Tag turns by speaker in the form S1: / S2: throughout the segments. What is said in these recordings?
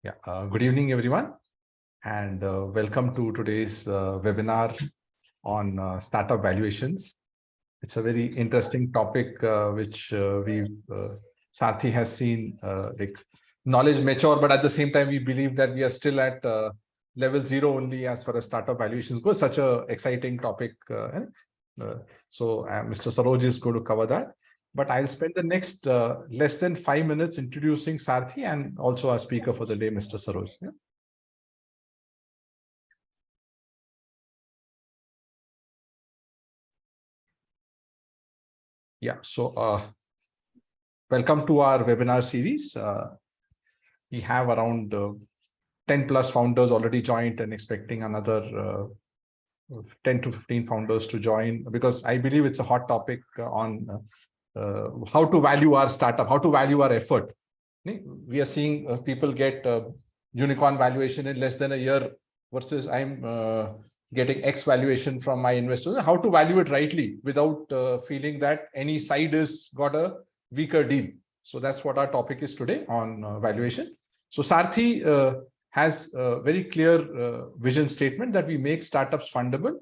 S1: Good evening, everyone, and welcome to today's webinar on startup valuations. It's a very interesting topic which Sarthy has seen like knowledge mature, but at the same time, we believe that we are still at level 0 only as far as startup valuations go. Such a exciting topic. So Mr. Saroj is going to cover that. But I'll spend the next less than 5 minutes introducing Sarthy and also our speaker for the day, Mr. Saroj. So welcome to our webinar series. We have around 10 plus founders already joined and expecting another 10 to 15 founders to join, because I believe it's a hot topic on how to value our startup, how to value our effort. We are seeing people get unicorn valuation in less than a year versus I'm getting X valuation from my investors. How to value it rightly without feeling that any side has got a weaker deal. So that's what our topic is today on valuation. So Sarthy has a very clear vision statement that we make startups fundable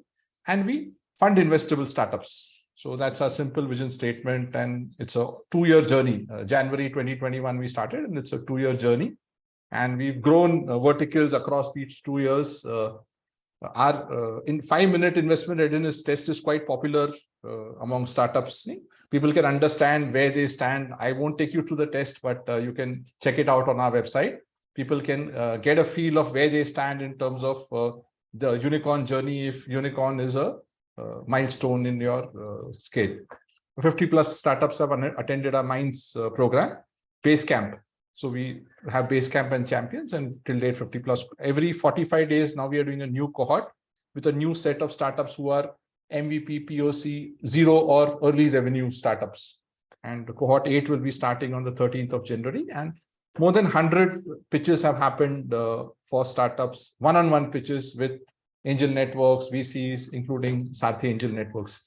S1: and we fund investable startups. So that's our simple vision statement, and it's a 2-year journey. January 2021 we started, and it's a 2-year journey, and we've grown verticals across these 2 years. Our in 5-minute investment readiness test is quite popular among startups. People can understand where they stand. I won't take you through the test, but you can check it out on our website. People can get a feel of where they stand in terms of the unicorn journey, if unicorn is a milestone in your scale. 50 plus startups have attended our Minds program, base camp. So we have base camp and champions, and till date 50 plus. Every 45 days now we are doing a new cohort with a new set of startups who are MVP, POC, 0 or early revenue startups. And cohort 8 will be starting on the 13th of January. And more than 100 pitches have happened for startups, one-on-one pitches with angel networks, VCs, including Sarthy angel networks.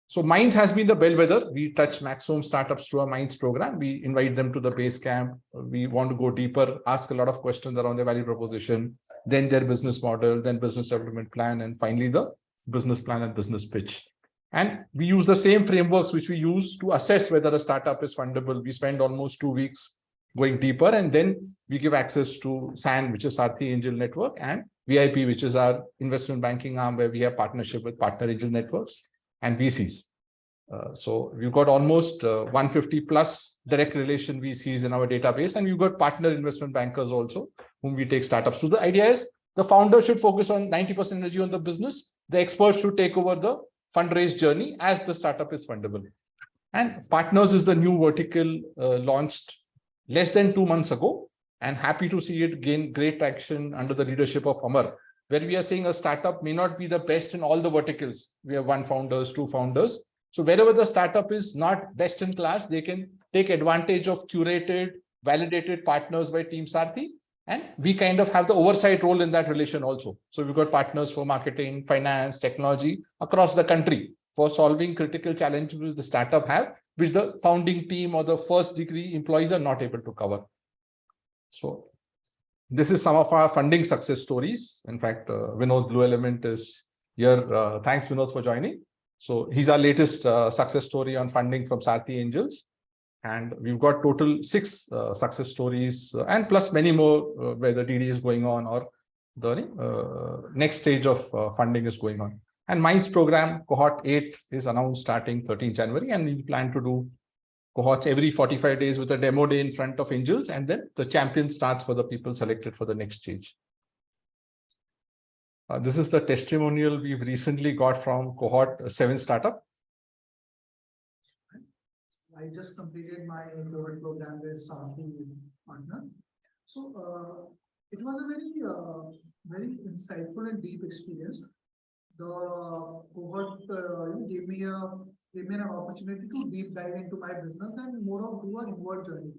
S1: So Minds has been the bellwether. We touch maximum startups through our Minds program. We invite them to the base camp. We want to go deeper, ask a lot of questions around their value proposition, then their business model, then business development plan, and finally the business plan and business pitch. And we use the same frameworks which we use to assess whether a startup is fundable. We spend almost 2 weeks going deeper, and then we give access to SAN, which is Sarthy Angel Network, and VIP, which is our investment banking arm, where we have partnership with partner angel networks and VCs. So we've got almost 150 plus direct relation VCs in our database, and we've got partner investment bankers also, whom we take startups. So the idea is the founder should focus on 90% energy on the business. The experts should take over the fundraise journey as the startup is fundable. And partners is the new vertical launched less than 2 months ago, and happy to see it gain great traction under the leadership of Amar, where we are saying a startup may not be the best in all the verticals. We have 1 founders, 2 founders. So wherever the startup is not best in class, they can take advantage of curated, validated partners by Team Sarthy. And we kind of have the oversight role in that relation also. So we've got partners for marketing, finance, technology across the country for solving critical challenges the startup have, which the founding team or the first degree employees are not able to cover. So this is some of our funding success stories. In fact, Vinod Blue Element is here. Thanks, Vinod, for joining. So he's our latest success story on funding from Sarthy Angels. And we've got total 6 success stories and plus many more where the DD is going on or the next stage of funding is going on. And Minds program, cohort 8 is announced starting 13 January. And we plan to do cohorts every 45 days with a demo day in front of angels. And then the champion starts for the people selected for the next stage. This is the testimonial we've recently got from cohort 7 startup.
S2: I just completed my pivot program with Sarthy partner. So it was a very insightful and deep experience. The cohort gave me an opportunity to deep dive into my business and more of do an inward journey.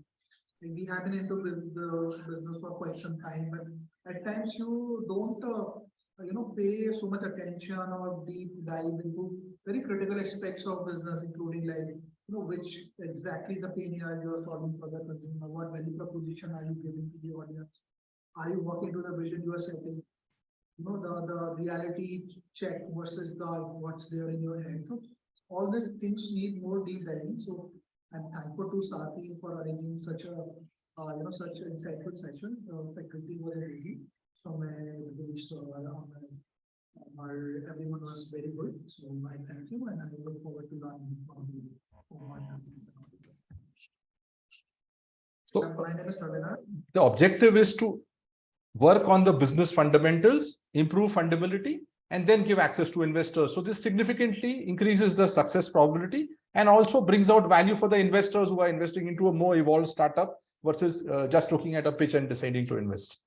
S2: And we have been into the business for quite some time, but at times you don't pay so much attention or deep dive into very critical aspects of business, including like which exactly the pain you are solving for the consumer, what value proposition are you giving to the audience, are you working to the vision you are setting? You know, the reality check versus the what's there in your head. So all these things need more deep diving. So I'm thankful to Sarthy for arranging such a such an insightful session. Faculty was amazing. So everyone was very good. So I thank you and I look forward to learning from you.
S1: So
S2: My name is Savinar.
S1: the objective is to work on the business fundamentals, improve fundability, and then give access to investors. So this significantly increases the success probability and also brings out value for the investors who are investing into a more evolved startup versus just looking at a pitch and deciding to invest.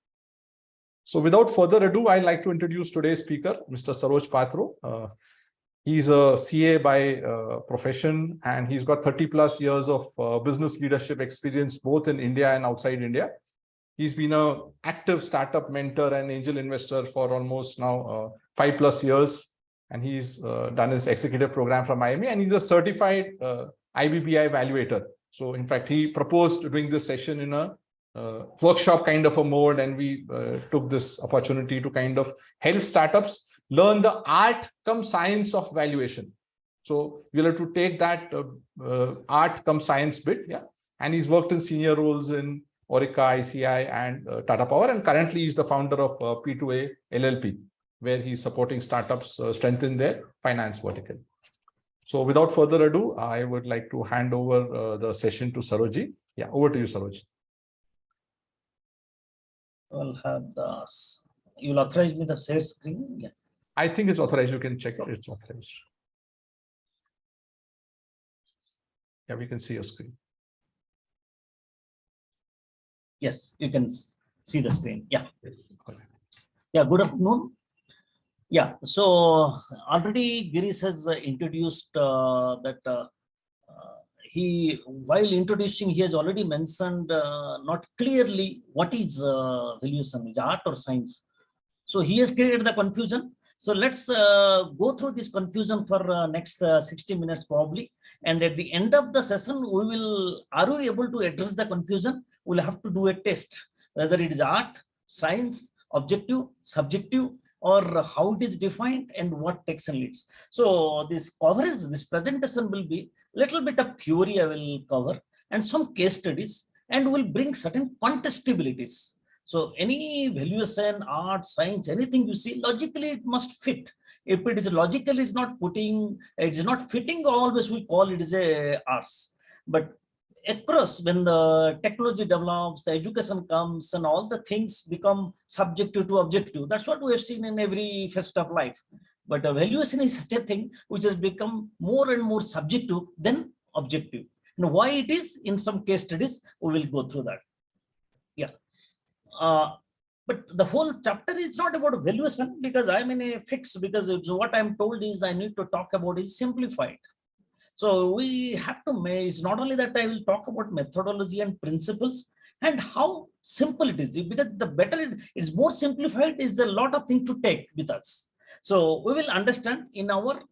S1: So without further ado, I'd like to introduce today's speaker, Mr. Saroj Patro. He's a CA by profession, and he's got 30 plus years of business leadership experience, both in India and outside India. He's been an active startup mentor and angel investor for almost now 5+ years. And he's done his executive program from IBBI, and he's a certified IBBI Valuator. So in fact, he proposed doing this session in a workshop kind of a mode, and we took this opportunity to kind of help startups learn the art come science of valuation. So we'll have to take that art come science bit. Yeah. And he's worked in senior roles in Orica, ICI, and Tata Power. And currently he's the founder of P2A LLP, where he's supporting startups strengthen their finance vertical. So without further ado, I would like to hand over the session to Sarojji. Yeah, over to you, Saroj.
S3: We'll have the, you'll authorize me the share screen. Yeah.
S1: I think it's authorized. You can check it. It's authorized. Yeah, we can see your screen.
S3: Yes, you can see the screen. Yeah.
S1: Yes.
S3: Yeah. Good afternoon. Yeah. So already Girish has introduced that while introducing, he has already mentioned not clearly what is valuation, is art or science. So he has created the confusion. So let's go through this confusion for next 60 minutes probably. And at the end of the session, are we able to address the confusion? We'll have to do a test, whether it is art, science, objective, subjective, or how it is defined and what takes and leads. So this coverage, this presentation will be little bit of theory I will cover and some case studies, and will bring certain contestabilities. So any valuation, art, science, anything you see, logically it must fit. If it is logical, it's not fitting, always we call it as a arts. But across, when the technology develops, the education comes, and all the things become subjective to objective. That's what we have seen in every facet of life. But valuation is such a thing which has become more and more subjective than objective. Now, why it is, in some case studies, we will go through that. Yeah. But the whole chapter is not about valuation, because I'm in a fix, because what I'm told is I need to talk about is simplified. So we have to make, it's not only that I will talk about methodology and principles and how simple it is, because the better it is, more simplified, is a lot of things to take with us. So we will understand in our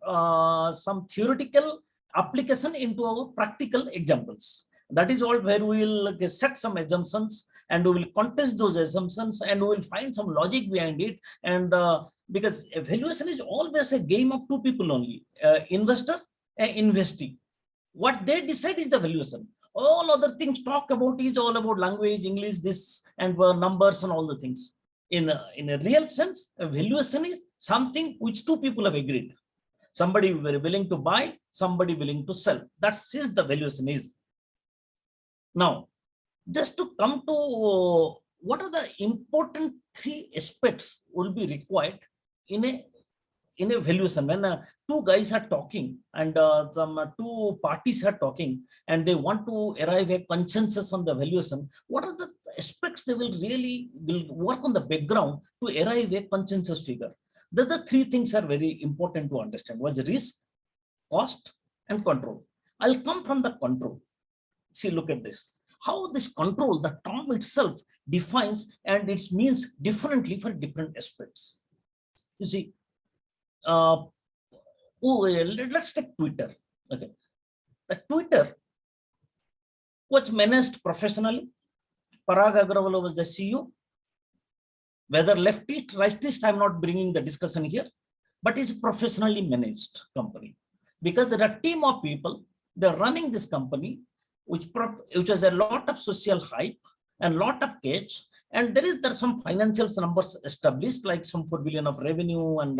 S3: some theoretical application into our practical examples. That is all where we will set some assumptions, and we will contest those assumptions, and we will find some logic behind it. And because valuation is always a game of two people only, investor and investee. What they decide is the valuation. All other things talk about is all about language, English, this, and numbers and all the things. In a real sense, a valuation is something which two people have agreed. Somebody very willing to buy, somebody willing to sell. That's the valuation is. Now, just to come to what are the important three aspects will be required in a valuation. When two guys are talking, and some two parties are talking, and they want to arrive at consensus on the valuation, what are the aspects they will work on the background to arrive at consensus figure? The three things are very important to understand. What's the risk, cost, and control? I'll come from the control. See, look at this. How this control, the term itself, defines and it means differently for different aspects. You see, let's take Twitter. Okay, the Twitter was managed professionally. Parag Agrawal was the CEO. Whether leftist, rightist, I'm not bringing the discussion here, but it's a professionally managed company because there are a team of people, they're running this company, which has a lot of social hype and lot of cash. And there's some financial numbers established, like some 4 billion of revenue and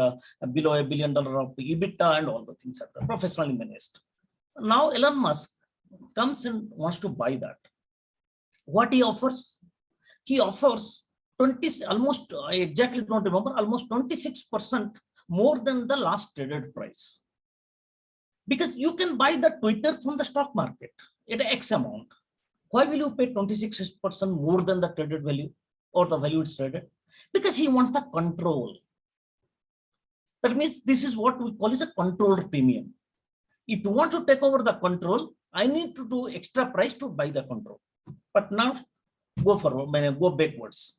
S3: below $1 billion of EBITDA and all the things are professionally managed. Now Elon Musk comes and wants to buy that. What he offers? He offers 20, almost, I exactly don't remember, almost 26% more than the last traded price. Because you can buy the Twitter from the stock market at X amount. Why will you pay 26% more than the traded value or the value it's traded? Because he wants the control. That means this is what we call is a control premium. If you want to take over the control, I need to do extra price to buy the control. But now go forward, go backwards.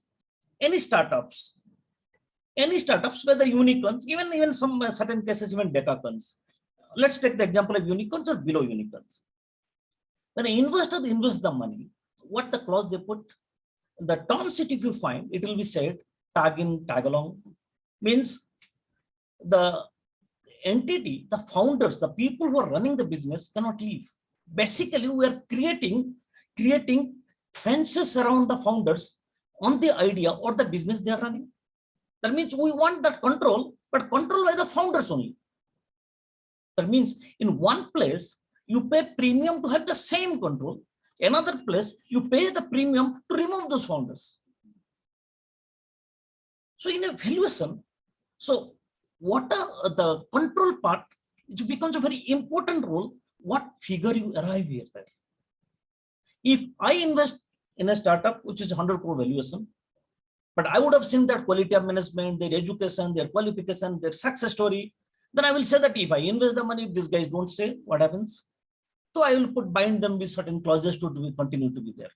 S3: Any startups, whether unicorns, even some certain cases, even decacons. Let's take the example of unicorns or below unicorns. When an investor invests the money, what the clause they put? The term sheet, if you find, it will be said tag in, tag along, means the entity, the founders, the people who are running the business cannot leave. Basically, we are creating fences around the founders on the idea or the business they are running. That means we want that control, but control by the founders only. That means in one place, you pay premium to have the same control. Another place, you pay the premium to remove those founders. So in a valuation, so what are the control part, it becomes a very important role, what figure you arrive here. If I invest in a startup, which is 100 crore valuation, but I would have seen that quality of management, their education, their qualification, their success story, then I will say that if I invest the money, if these guys don't stay, what happens? So I will bind them with certain clauses to continue to be there.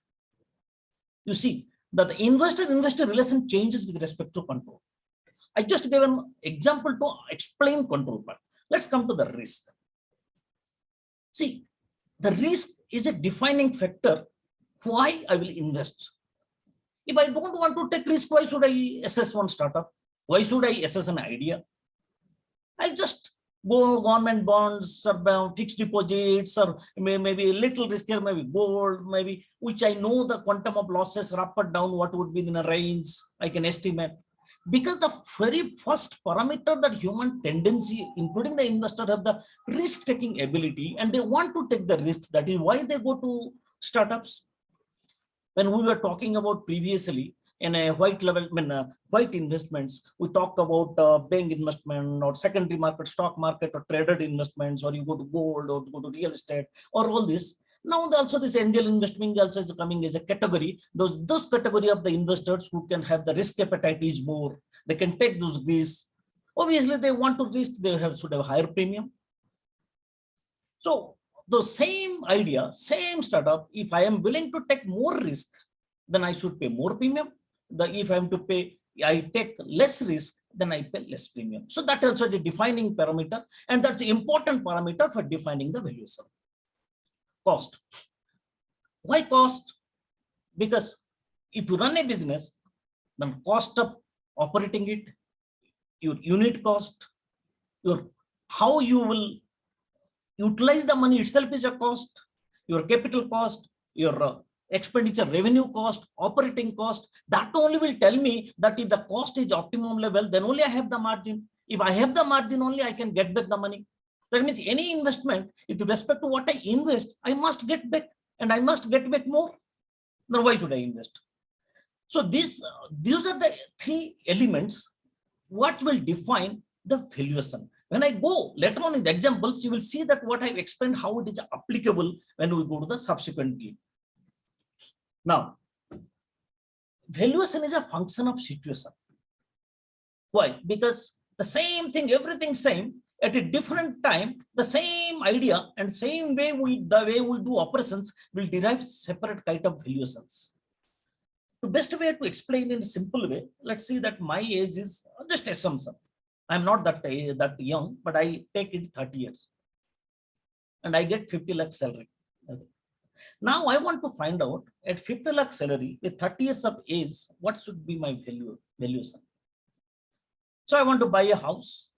S3: You see that the investor-investor relation changes with respect to control. I just gave an example to explain control part. Let's come to the risk. See, the risk is a defining factor why I will invest. If I don't want to take risk, why should I assess one startup? Why should I assess an idea? I'll just go government bonds, or fixed deposits, or maybe a little riskier, maybe gold, maybe, which I know the quantum of losses are up or down, what would be in a range, I can estimate. Because the very first parameter that human tendency, including the investor, have the risk-taking ability, and they want to take the risk. That is why they go to startups. When we were talking about previously in a white investments, we talked about bank investment or secondary market, stock market, or traded investments, or you go to gold or go to real estate, or all this. Now also this angel investing also is coming as a category. Those category of the investors who can have the risk appetite is more. They can take those risks. Obviously, they want to risk. They should have a higher premium. So the same idea, same startup. If I am willing to take more risk, then I should pay more premium. If I am to pay, I take less risk, then I pay less premium. So that also is a defining parameter, and that's an important parameter for defining the valuation. Cost. Why cost? Because if you run a business, then cost of operating it, your unit cost, your how you will utilize the money itself is a cost, your capital cost, your expenditure, revenue cost, operating cost, that only will tell me that if the cost is optimum level, then only I have the margin. If I have the margin only, I can get back the money. That means any investment, with respect to what I invest, I must get back, and I must get back more. Then why should I invest? So these are the three elements what will define the valuation. When I go later on in the examples, you will see that what I've explained, how it is applicable when we go to the subsequently. Now, valuation is a function of situation. Why? Because the same thing, everything same, at a different time, the same idea and same way the way we do operations will derive separate kind of valuations. The best way to explain in a simple way, let's see that my age is just assumption. I'm not that young, but I take it 30 years. And I get 50 lakh salary. Now I want to find out at 50 lakh salary with 30 years of age, what should be my valuation. So I want to buy a house.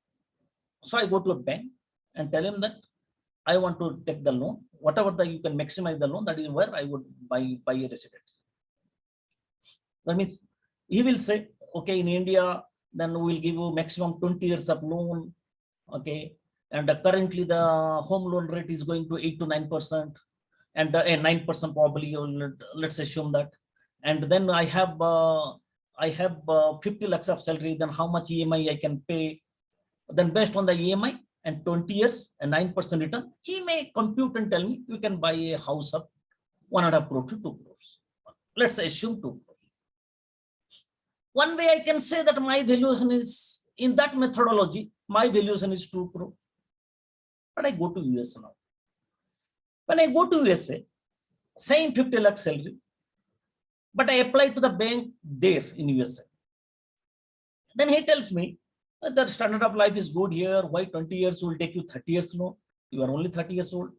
S3: So I go to a bank and tell him that I want to take the loan, whatever you can maximize the loan, that is where I would buy a residence. That means he will say, okay, in India, then we will give you maximum 20 years of loan. Okay. And currently the home loan rate is going to 8 to 9%, and 9% probably, let's assume that. And then I have 50 lakhs of salary, then how much EMI I can pay? Then based on the EMI and 20 years and 9% return, he may compute and tell me you can buy a house of 1.5 crore to 2 crores. Let's assume 2 crores. One way I can say that my valuation is, in that methodology, my valuation is 2 crore. But I go to USA now. When I go to USA, same 50 lakh salary, but I apply to the bank there in USA. Then he tells me that standard of life is good here. Why 20 years will take you 30 years loan? You are only 30 years old.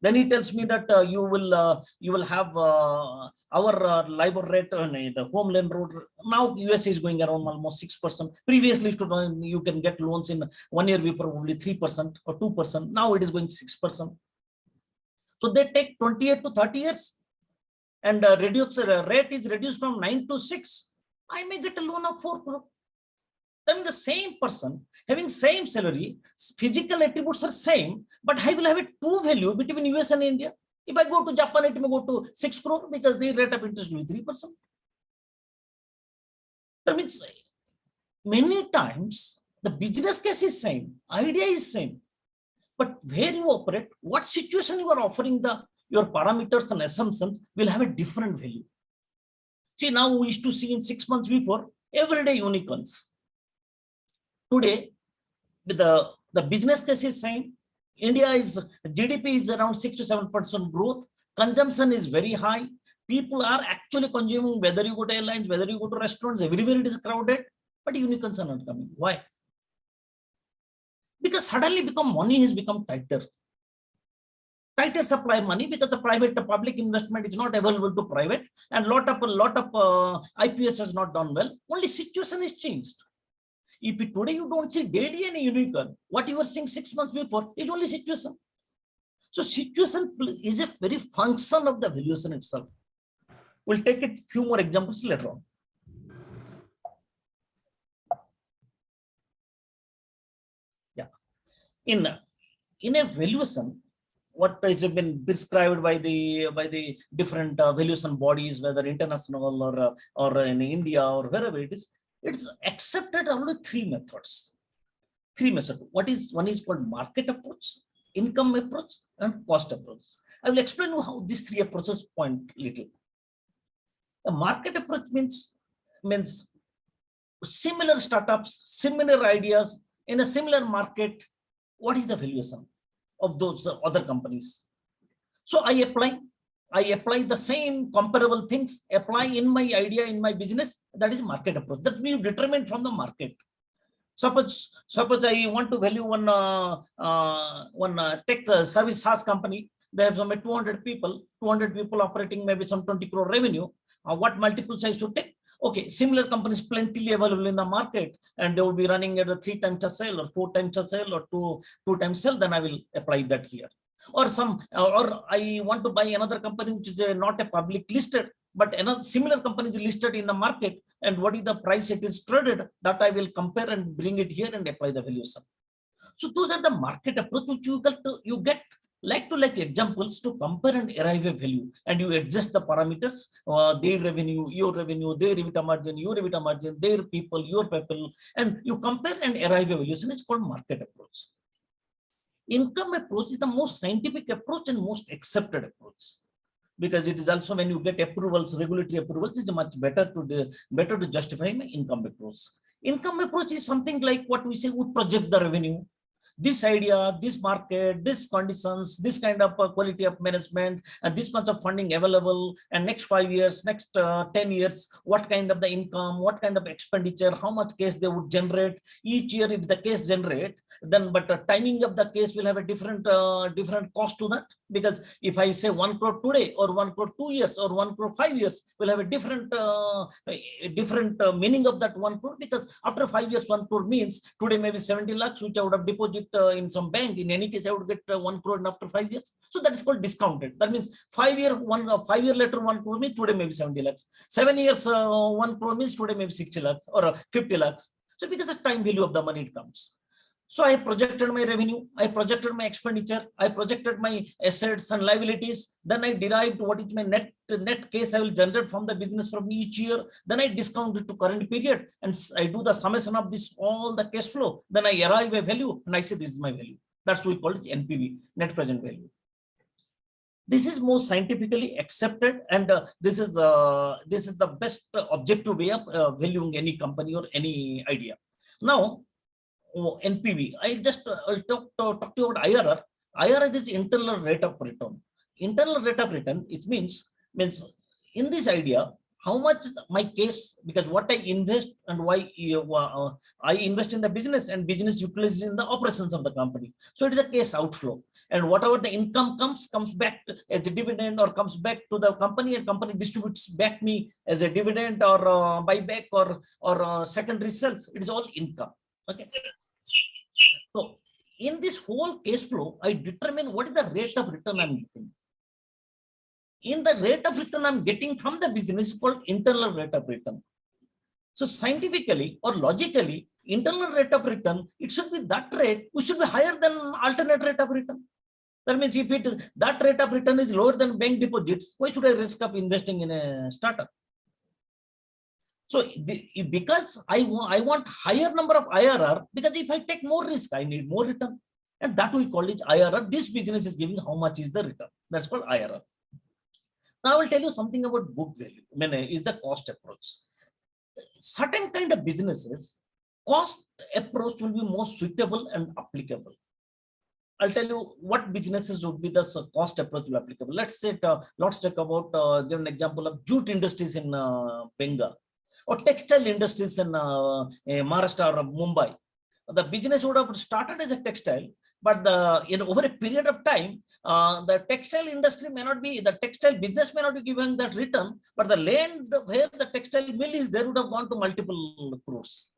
S3: Then he tells me that you will have our LIBOR rate, the home loan rate. Now USA is going around almost 6%. Previously, you can get loans in 1 year we probably 3% or 2%. Now it is going 6%. So they take 28 to 30 years, and rate is reduced from 9 to 6. I may get a loan of 4 crore. Then the same person having same salary, physical attributes are same, but I will have a true value between US and India. If I go to Japan, it may go to 6 crore because the rate of interest will be 3%. That means many times the business case is same, idea is same, but where you operate, what situation you are offering your parameters and assumptions will have a different value. See, now we used to see in 6 months before, everyday unicorns. Today, the business case is same. India GDP is around 6 to 7% growth. Consumption is very high. People are actually consuming, whether you go to airlines, whether you go to restaurants, everywhere it is crowded, but unicorns are not coming. Why? Because suddenly money has become tighter. Tighter supply money because the private to public investment is not available to private, and lot of IPS has not done well. Only situation is changed. If today you don't see daily any unicorn, what you were seeing 6 months before is only situation. So situation is a very function of the valuation itself. We'll take a few more examples later on. Yeah, in a valuation, what has been prescribed by the different valuation bodies, whether international or in India or wherever it is, it's accepted only 3 methods. 3 methods. One is called market approach, income approach, and cost approach. I will explain you how these 3 approaches point little. The market approach means similar startups, similar ideas in a similar market. What is the valuation of those other companies? So I apply the same comparable things, apply in my idea, in my business. That is market approach. That we determine from the market. Suppose I want to value one tech service SaaS company. They have some 200 people operating maybe some 20 crore revenue. What multiples I should take? Okay, similar companies plenty available in the market, and they will be running at a 3 times a sale or 4 times a sale or 2 times sale. Then I will apply that here. Or I want to buy another company which is not a public listed, but another similar company is listed in the market, and what is the price it is traded, that I will compare and bring it here and apply the valuation. So those are the market approach which you get like examples to compare and arrive a value, and you adjust the parameters, their revenue, your revenue, their EBITDA margin, your EBITDA margin, their people, your people, and you compare and arrive a valuation. It's called market approach. Income approach is the most scientific approach and most accepted approach, because it is also when you get approvals, regulatory approvals, it's much better to justify my income approach. Income approach is something like what we say, we project the revenue, this idea, this market, this conditions, this kind of quality of management, and this much of funding available, and next 5 years, next 10 years, what kind of the income, what kind of expenditure, how much case they would generate each year. If the case generate, then but the timing of the case will have a different cost to that, Because if I say 1 crore today or 1 crore 2 years or 1 crore 5 years, will have a different meaning of that 1 crore, because after 5 years 1 crore means today maybe 70 lakhs which I would have deposit in some bank. In any case I would get 1 crore and after 5 years. So that is called discounted. That means 5 year later 1 crore means today maybe 70 lakhs. 7 years 1 crore means today maybe 60 lakhs or 50 lakhs. So because the time value of the money it comes. So I projected my revenue, I projected my expenditure, I projected my assets and liabilities. Then I derived what is my net case I will generate from the business from each year. Then I discount it to current period and I do the summation of this all the cash flow. Then I arrive a value and I say this is my value. That's what we call it NPV, net present value. This is most scientifically accepted, and this is the best objective way of valuing any company or any idea. Now, NPV. I just talk to you about IRR. IRR is internal rate of return. Internal rate of return, it means in this idea, how much my case, because what I invest and why I invest in the business and business utilizes in the operations of the company. So it is a case outflow. And whatever the income comes back as a dividend or comes back to the company, and company distributes back me as a dividend or buyback or secondary sales. It is all income. Okay. So in this whole case flow, I determine what is the rate of return I'm getting. In the rate of return I'm getting from the business is called internal rate of return. So scientifically or logically, internal rate of return, it should be that rate, which should be higher than alternate rate of return. That means if that rate of return is lower than bank deposits, why should I risk of investing in a startup? So because I want higher number of IRR, because if I take more risk, I need more return. And that we call it IRR. This business is giving how much is the return. That's called IRR. Now I will tell you something about book value. I mean, is the cost approach. Certain kind of businesses, cost approach will be most suitable and applicable. I'll tell you what businesses would be the cost approach will applicable. Let's talk about, give an example of jute industries in Bengal, or textile industries in Maharashtra or Mumbai. The business would have started as a textile, but over a period of time, the textile industry may not be, the textile business may not be giving that return, but the land where the textile mill is there would have gone to multiple crores.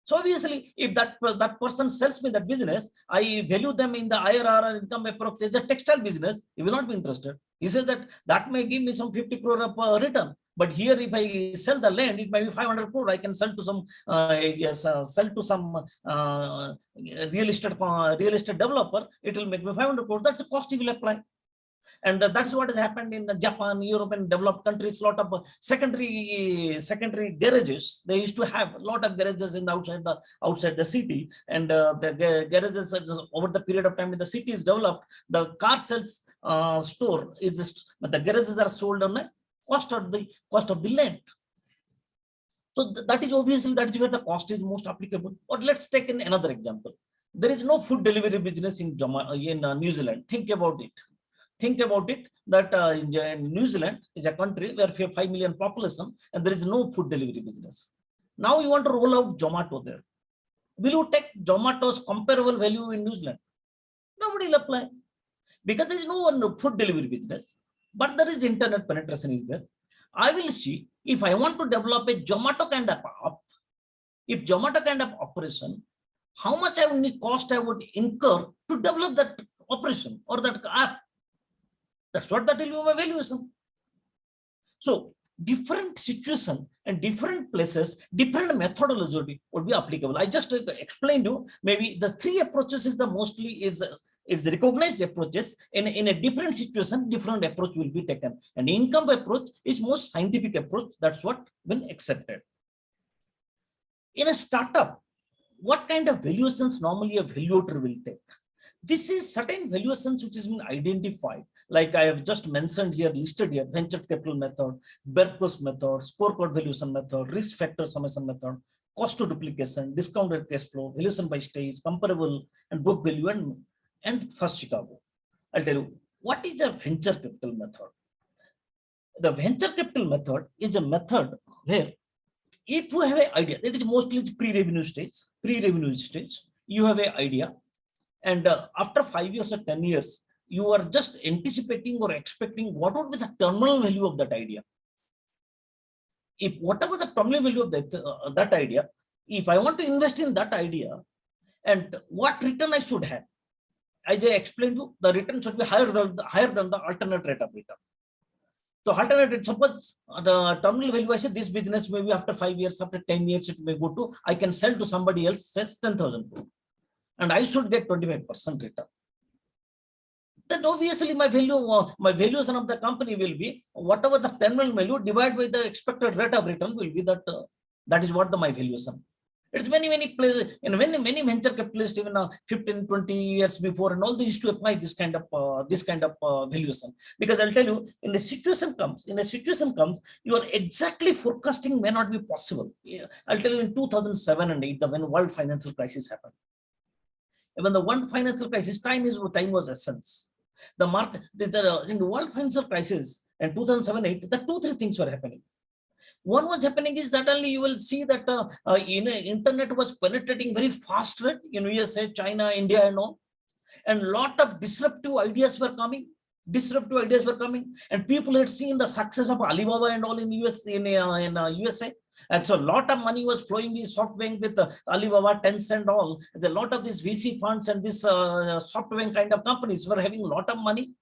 S3: So obviously, if that person sells me that business, I value them in the IRR or income approach as a textile business, he will not be interested. He says that may give me some 50 crore of return. But here, if I sell the land, it may be 500 crore. I can sell to some real estate developer. It will make me 500 crore. That's the cost he will apply. And that's what has happened in Japan, Europe, and developed countries. A lot of secondary garages. They used to have a lot of garages in the outside the city, and the garages over the period of time when the city is developed, the car sales store is just, but the garages are sold on a cost of the land. So that is obviously that is where the cost is most applicable. Or let's take another example. There is no food delivery business in New Zealand. Think about it. Think about it that New Zealand is a country where we have 5 million population and there is no food delivery business. Now you want to roll out Zomato there. Will you take Zomato's comparable value in New Zealand? Nobody will apply, because there is no food delivery business, but there is internet penetration is there. I will see if I want to develop a Zomato kind of app, if Zomato kind of operation, how much I would need cost I would incur to develop that operation or that app. That's what that will be my valuation. So different situation and different places, different methodology would be applicable. I just explained you, maybe the three approaches is the mostly it's recognized approaches. In a different situation, different approach will be taken. An income approach is most scientific approach. That's what been accepted. In a startup, what kind of valuations normally a valuator will take? This is certain valuations which has been identified, like I have just mentioned here, listed here: venture capital method, Berkowitz method, scorecard valuation method, risk factor summation method, cost to duplication, discounted cash flow, valuation by stage, comparable, and book value, and first Chicago. I'll tell you what is a venture capital method. The venture capital method is a method where if you have an idea, that is mostly pre-revenue stage, you have an idea. And after 5 years or 10 years, you are just anticipating or expecting what would be the terminal value of that idea. If whatever the terminal value of that idea, if I want to invest in that idea, and what return I should have, as I explained to you, the return should be higher than the alternate rate of return. So alternate rate, suppose the terminal value, I say this business maybe after 5 years, after 10 years, it may go to, I can sell to somebody else, says 10,000 crore, and I should get 25% return. Then obviously my valuation of the company will be whatever the terminal value divided by the expected rate of return will be that. That is what my valuation. It's many places, in many venture capitalists, even 15, 20 years before, and all they used to apply this kind of valuation. Because I'll tell you, in a situation comes, you are exactly forecasting may not be possible. Yeah. I'll tell you, in 2007 and 8, when world financial crisis happened. When the world financial crisis, time was essence. The market, in the world financial crisis in 2007-8, the 2-3 things were happening. One was happening is suddenly you will see that internet was penetrating very fast rate in USA, China, India, and all, and lot of disruptive ideas were coming. And people had seen the success of Alibaba and all in USA, and so a lot of money was flowing in SoftBank with Alibaba, Tencent, all. A lot of these VC funds and this SoftBank kind of companies were having a lot of money,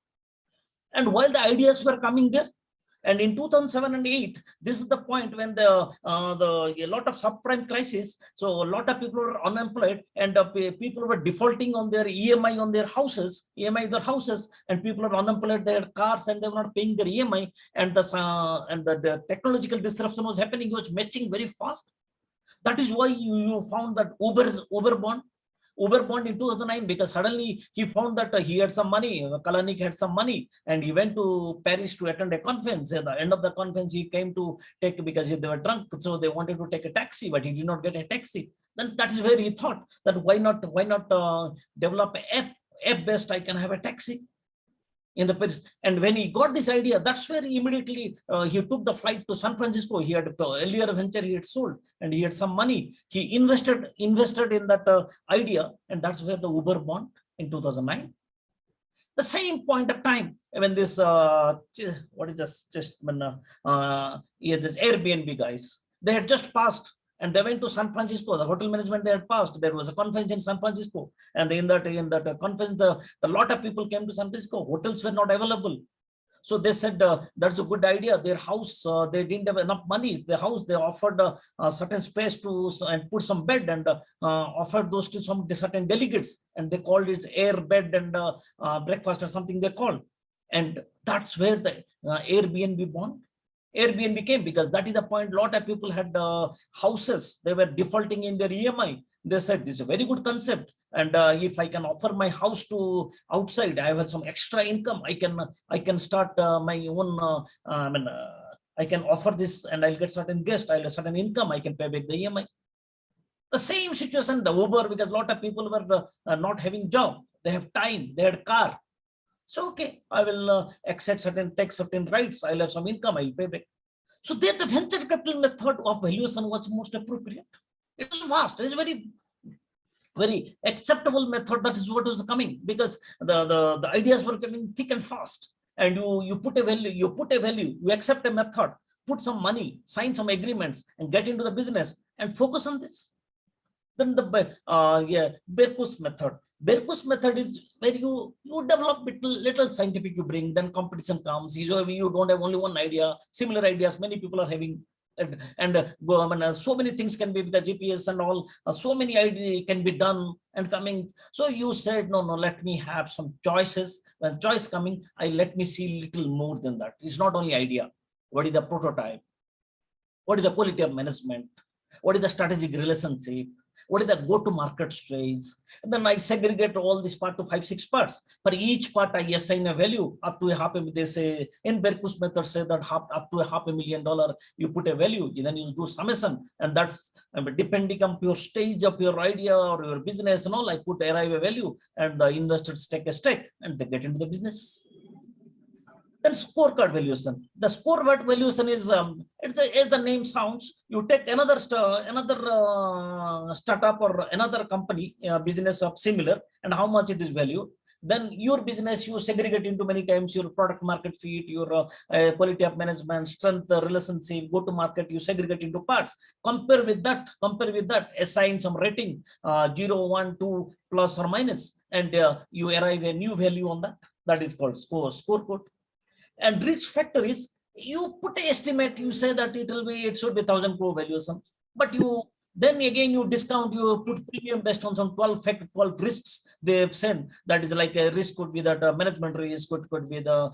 S3: and while the ideas were coming there. And in 2007 and 8, this is the point when a lot of subprime crisis. So a lot of people were unemployed, and people were defaulting on their EMI on their houses, and people were unemployed their cars, and they were not paying their EMI. And the technological disruption was happening, was matching very fast. That is why you found that Uber bond in 2009, because suddenly he found that he had some money, Kalanick had some money, and he went to Paris to attend a conference. At the end of the conference, he came to take, because they were drunk, so they wanted to take a taxi, but he did not get a taxi. Then that is where he thought that why not develop an app-based, I can have a taxi in the Paris. And when he got this idea, that's where he immediately he took the flight to San Francisco. He had earlier venture he had sold, and he had some money. He invested in that idea, and that's where the Uber bond in 2009. The same point of time when this what is this, just when this Airbnb guys, they had just passed. And they went to San Francisco, the hotel management they had passed. There was a conference in San Francisco. And in that conference, a lot of people came to San Francisco. Hotels were not available. So they said, that's a good idea. Their house, they didn't have enough money. The house, they offered a certain space to and put some bed, and offered those to some certain delegates. And they called it air, bed, and breakfast or something they called. And that's where the Airbnb bond. Airbnb came, because that is the point. A lot of people had houses, they were defaulting in their EMI. They said, this is a very good concept, and if I can offer my house to outside, I have some extra income, I can start my own I can offer this, and I'll get certain guests, I'll have certain income, I can pay back the EMI. The same situation, the Uber, because a lot of people were not having job, they have time, they had car. So, okay, I will take certain rights, I'll have some income, I'll pay back. So there the venture capital method of valuation was most appropriate. It was fast, it is very acceptable method. That is what was coming, because the ideas were coming thick and fast. And you put a value, you accept a method, put some money, sign some agreements, and get into the business and focus on this. Then the Berkus method. Berkus method is where you develop little scientific, you bring, then competition comes. You don't have only one idea, similar ideas many people are having, and so many things can be with the GPS and all, so many ideas can be done and coming. So you said, no, let me have some choices. When choice coming, let me see little more than that. It's not only idea. What is the prototype? What is the quality of management? What is the strategic relationship? What is the go-to-market stage? And then I segregate all this part to 5-6 parts. For each part, I assign a value up to $500,000. They say in Berkus method, say that up to $500,000, you put a value, then you do summation, and that's depending on your stage of your idea or your business and all. I arrive a value, and the investors take a stake, and they get into the business. Then scorecard valuation. The scorecard valuation is, as the name sounds, you take another startup or another company, business of similar, and how much it is value. Then your business, you segregate into many times your product market fit, your quality of management, strength, relationship, go to market, you segregate into parts. Compare with that, assign some rating, 0, 1, 2, plus or minus, and you arrive a new value on that. That is called score code. And risk factor is you put an estimate, you say that it should be 1,000 crore valuation, but you then again you discount, you put premium based on some 12 risks they have said. That is like a risk could be that management risk, could be the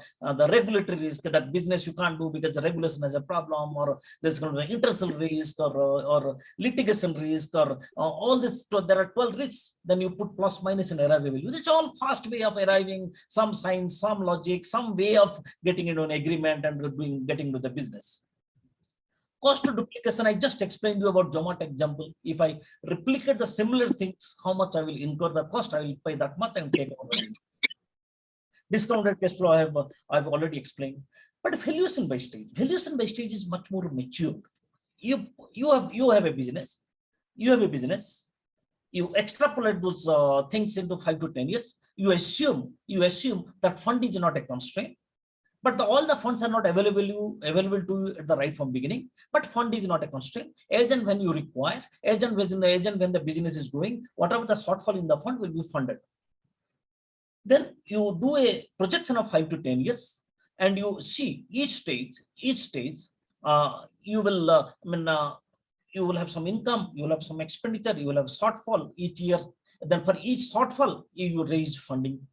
S3: regulatory risk, that business you can't do because the regulation has a problem, or there's going to be interest risk, or litigation risk, or all this. There are 12 risks. Then you put plus minus and arrive value. It's all fast way of arriving, some science, some logic, some way of getting into an agreement and getting to the business. Cost to duplication, I just explained you about Zomato example. If I replicate the similar things, how much I will incur the cost, I will pay that much and take over. Discounted cash flow, I've already explained. But valuation by stage is much more mature. You have a business, you extrapolate those things into 5 to 10 years. You assume that fund is not a constraint. But all the funds are not available to you at the right from beginning. But fund is not a constraint. As and when you require, as and when the business is growing, whatever the shortfall in the fund will be funded. Then you do a projection of 5 to 10 years, and you see each stage. You will have some income, you will have some expenditure, you will have shortfall each year. Then for each shortfall, you raise funding.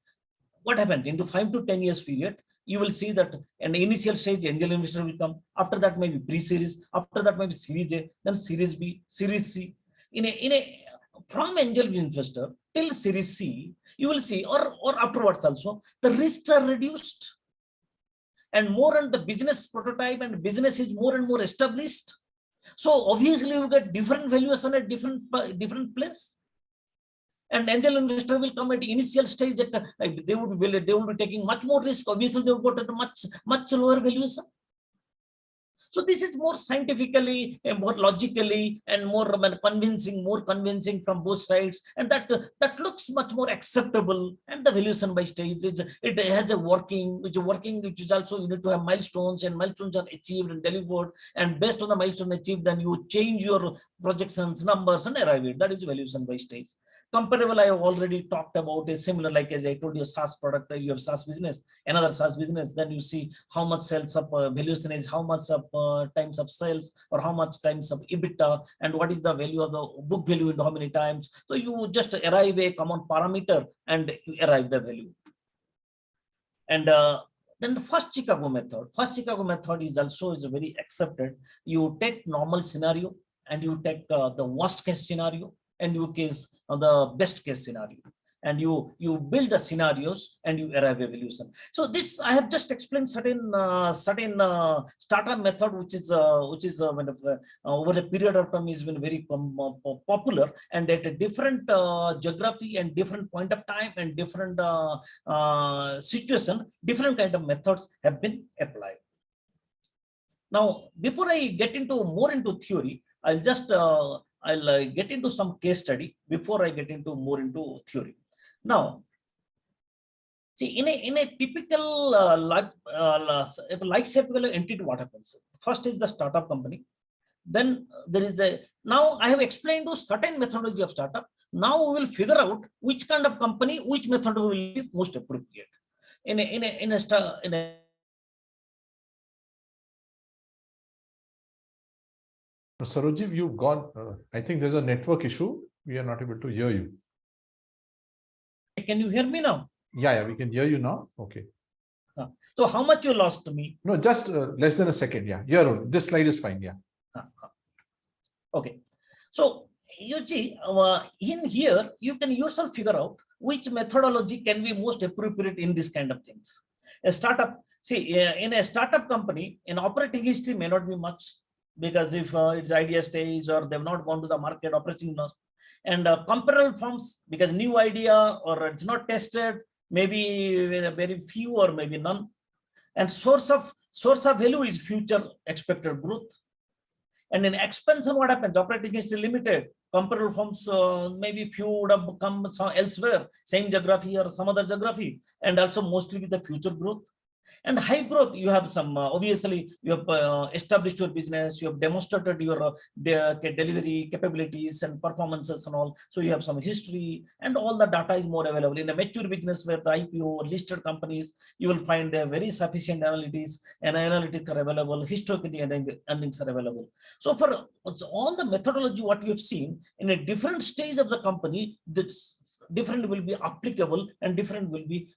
S3: What happened into 5 to 10 years period? You will see that an initial stage angel investor will come. After that, maybe pre-series. After that, maybe series A, then series B, series C. From angel investor till series C, you will see, or afterwards also, the risks are reduced. And the business prototype and business is more and more established. So obviously you get different valuation at different place. And angel investor will come at initial stage they will be taking much more risk. Obviously, they will go to much lower valuation. So this is more scientifically, more logically, and more convincing from both sides, and that looks much more acceptable. And the valuation by stage, it has a working, which is also you need to have milestones, and milestones are achieved and delivered. And based on the milestone achieved, then you change your projections, numbers, and arrive it. That is valuation by stage. Comparable, I have already talked about, is similar, like as I told you, SaaS product, you have SaaS business, another SaaS business, then you see how much sales of valuation is, how much of times of sales, or how much times of EBITDA, and what is the value of the book value and how many times. So you just arrive a common parameter and you arrive the value. And then the first Chicago method is also very accepted. You take normal scenario and you take the worst case scenario, and you case the best case scenario, and you build the scenarios and you arrive at valuation. So this I have just explained certain startup method, which is over a period of time has been very popular, and at a different geography and different point of time and different situation, different kind of methods have been applied. Now, before I get more into theory, I'll get into some case study before I get more into theory. Now, see, in a typical life cycle entity, what happens? First is the startup company. Then there is now I have explained to certain methodology of startup. Now we will figure out which kind of company, which method will be most appropriate.
S1: Sarojji, you've gone. I think there's a network issue. We are not able to hear you.
S3: Can you hear me now?
S1: Yeah, we can hear you now. Okay.
S3: So how much you lost me?
S1: No, just less than a second. Yeah, here this slide is fine. Yeah.
S3: Okay. So you see, in here you can yourself figure out which methodology can be most appropriate in this kind of things. A startup, see, in a startup company, in operating history may not be much, because if it's idea stage or they've not gone to the market operating loss, and comparable firms, because new idea or it's not tested, maybe very few or maybe none. And source of value is future expected growth. And in expansion, what happens? Operating history limited, comparable firms, maybe few would have come elsewhere, same geography or some other geography, and also mostly with the future growth. And high growth, you have some, obviously, you have established your business, you have demonstrated your delivery capabilities and performances and all. So you have some history and all the data is more available. In a mature business where the IPO or listed companies, you will find there very sufficient analytics and analytics are available, historical earnings are available. So for all the methodology, what you have seen in a different stage of the company, this different will be applicable and different will be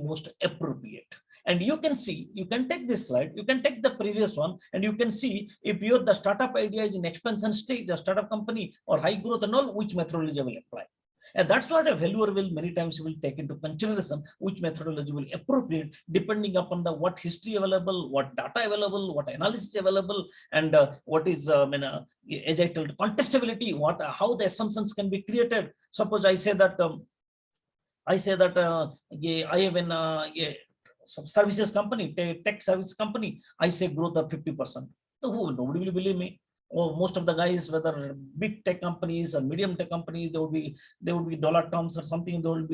S3: most appropriate. And you can see, you can take this slide, you can take the previous one, and you can see if you're the startup idea is in expansion stage, the startup company or high growth and all, which methodology will apply. And that's what a valuer will many times will take into consideration, which methodology will appropriate depending upon the what history available, what data available, what analysis available, and what is as I told, contestability, how the assumptions can be created. Suppose I say that I have an services company, tech service company, I say growth of 50%. So nobody will believe me. Or most of the guys, whether big tech companies or medium tech companies, they would be dollar terms or something. They will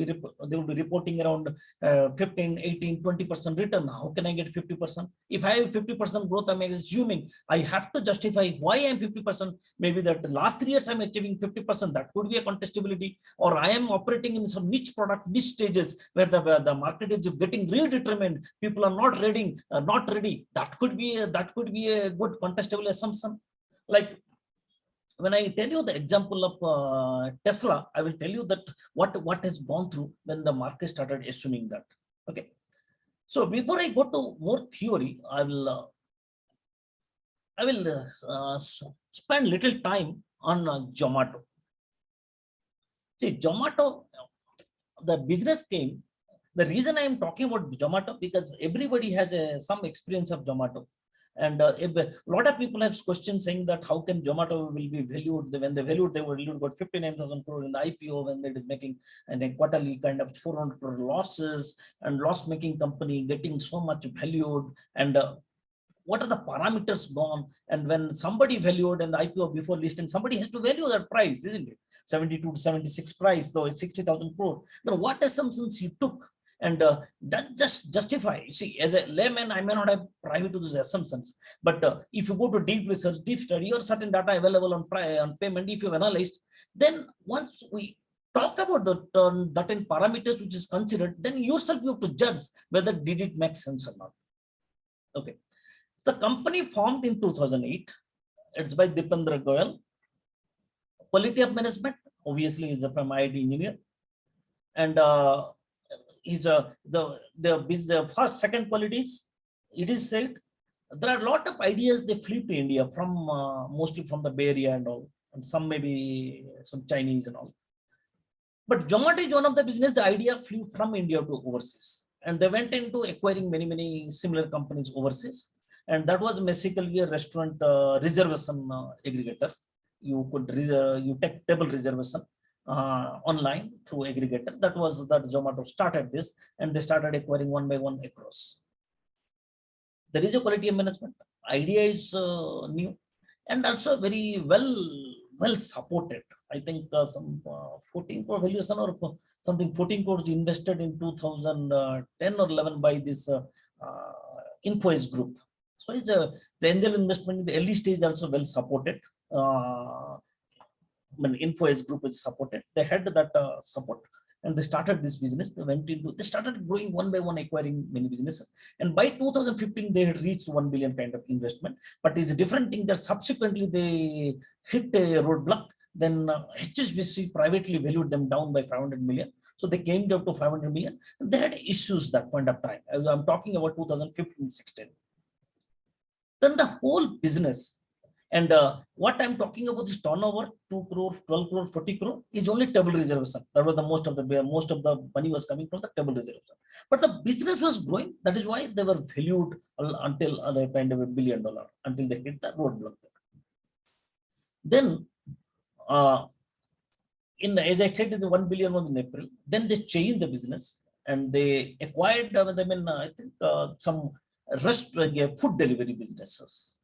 S3: be reporting around 15, 18, 20% return. How can I get 50%? If I have 50% growth, I'm assuming I have to justify why I'm 50%. Maybe that the last 3 years I'm achieving 50%. That could be a contestability. Or I am operating in some niche product, niche stages where the market is getting redetermined. People are not ready. That could be a good contestable assumption. Like when I tell you the example of Tesla, I will tell you that what has gone through when the market started assuming that. Okay. So before I go to more theory, I will spend little time on Zomato. See, Zomato, the business came. The reason I am talking about Zomato because everybody has some experience of Zomato. And a lot of people have questions saying that how can Zomato will be valued? When they valued, they were valued about 59,000 crore in the IPO when it is making a quarterly kind of 400 crore losses and loss-making company getting so much valued. And what are the parameters gone? And when somebody valued in the IPO before listing, somebody has to value that price, isn't it? 72 to 76 price, though it's 60,000 crore. Now, what assumptions he took? And that just justify. See, as a layman, I may not have private to those assumptions, but if you go to deep research, deep study, or certain data available on payment, if you've analyzed, then once we talk about the certain parameters which is considered, then yourself you have to judge whether did it make sense or not. Okay, the company formed in 2008. It's by Dipendra Goyal. Quality of management, obviously, is from IIT engineer, and is the first, second qualities. It is said there are a lot of ideas they flew to India from mostly from the Bay Area and all, and some maybe some Chinese and all. But Zomato is one of the business. The idea flew from India to overseas, and they went into acquiring many similar companies overseas. And that was basically a restaurant reservation aggregator. You could you take table reservation online through aggregator. That Zomato started this, and they started acquiring one by one across. There is a quality of management. Idea is new and also very well supported. I think some 14 crore valuation or something 14 crores invested in 2010 or 11 by this Infosys group. So it's the angel investment in the early stage also well supported. When Infosys group is supported, they had that support, and they started this business. They started growing one by one, acquiring many businesses. And by 2015, they had reached 1 billion kind of investment. But it's a different thing that subsequently they hit a roadblock. Then HSBC privately valued them down by 500 million. So they came down to 500 million. And they had issues that point of time. I'm talking about 2015-16. Then the whole business. And what I'm talking about is turnover, 2 crore, 12 crore, 40 crore is only table reservation. That was the most of the money was coming from the table reservation. But the business was growing. That is why they were valued until a kind of $1 billion until they hit the roadblock. Then, as I said, the 1 billion was in April. Then they changed the business and they acquired. I think some food delivery businesses.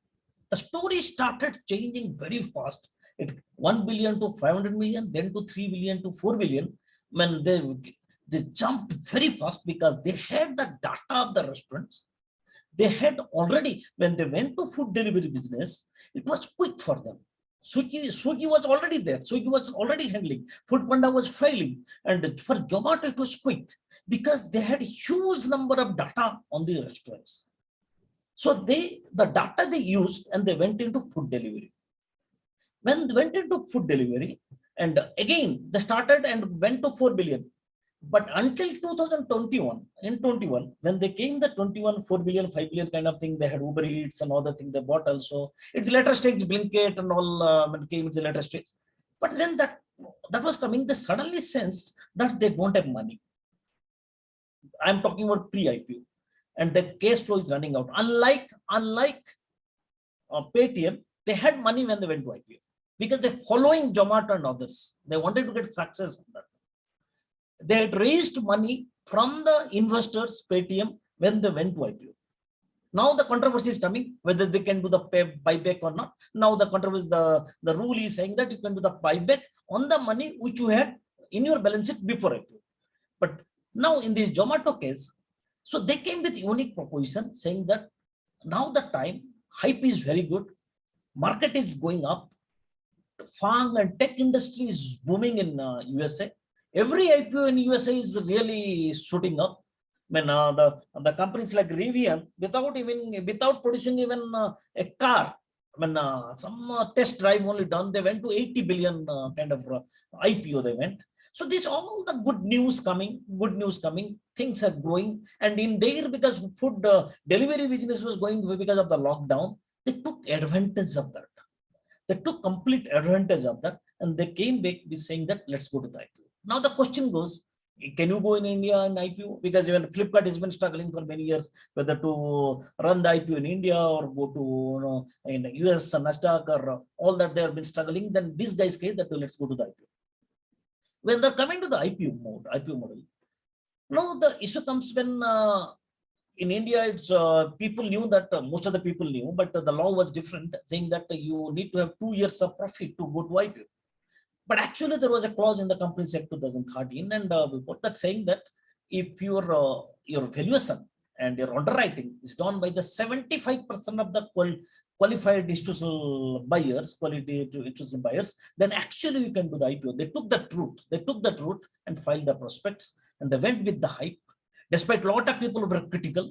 S3: The story started changing very fast. It 1 billion to 500 million, then to 3 billion to 4 billion. When they jumped very fast because they had the data of the restaurants. They had already, when they went to food delivery business, it was quick for them. Swiggy was already there. Swiggy was already handling. Food Panda was failing. And for Zomato, it was quick because they had huge number of data on the restaurants. So the data they used and they went into food delivery. When they went into food delivery, and again, they started and went to 4 billion. But until 2021, in 21, when they came the 21, 4 billion, 5 billion kind of thing, they had Uber Eats and other thing they bought also. It's later stage, Blinkit and all came in the later stage. But when that was coming, they suddenly sensed that they don't have money. I'm talking about pre-IPO. And the cash flow is running out. Unlike Paytm, they had money when they went to IPO. Because they're following Zomato and others. They wanted to get success on that. They had raised money from the investors, Paytm, when they went to IPO. Now the controversy is coming, whether they can do the buyback or not. Now the controversy, the rule is saying that you can do the buyback on the money which you had in your balance sheet before IPO. But now in this Zomato case, so they came with unique proposition saying that now the time, hype is very good, market is going up, FANG and tech industry is booming in USA. Every IPO in USA is really shooting up. When the companies like Rivian, without producing even a car, when some test drive only done, they went to 80 billion kind of IPO they went. So this all the good news coming, things are growing. And in there, because food delivery business was going because of the lockdown, they took advantage of that. They took complete advantage of that, and they came back with saying that let's go to the IPO. Now the question goes, can you go in India and IPO? Because even Flipkart has been struggling for many years, whether to run the IPO in India or go to in the US and Nasdaq or all that they have been struggling. Then these guys say that let's go to the IPO. When they're coming to the IPO model, now the issue comes when in India, it's people knew that most of the people knew, but the law was different, saying that you need to have 2 years of profit to go to IPO. But actually, there was a clause in the Companies Act 2013, and before that saying that if your valuation and your underwriting is done by the 75% of the qualified institutional buyers, then actually you can do the IPO. They took that route and filed the prospects, and they went with the hype. Despite a lot of people were critical,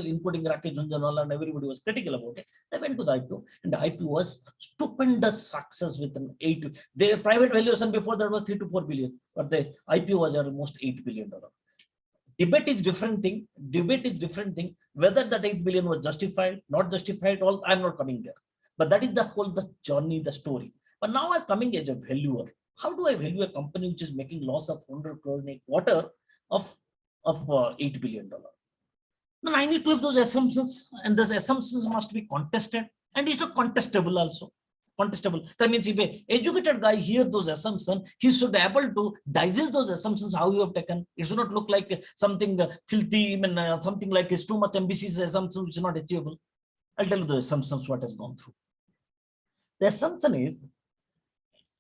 S3: including Rakesh Jhunjhunwala, and everybody was critical about it. They went to the IPO, and the IPO was stupendous success with an 8. Their private valuation before that was 3 to 4 billion, but the IPO was almost $8 billion. Debate is different thing. Whether that 8 billion was justified, not justified, all I'm not coming there. But that is the journey, the story. But now I'm coming as a valuer. How do I value a company which is making loss of 100 crore in a quarter of $8 billion? Then I need to have those assumptions, and those assumptions must be contested, and it's not contestable also. That means if an educated guy hears those assumptions, he should be able to digest those assumptions, how you have taken. It should not look like something filthy, something like it's too much ambitious assumptions which is not achievable. I'll tell you the assumptions what has gone through. The assumption is,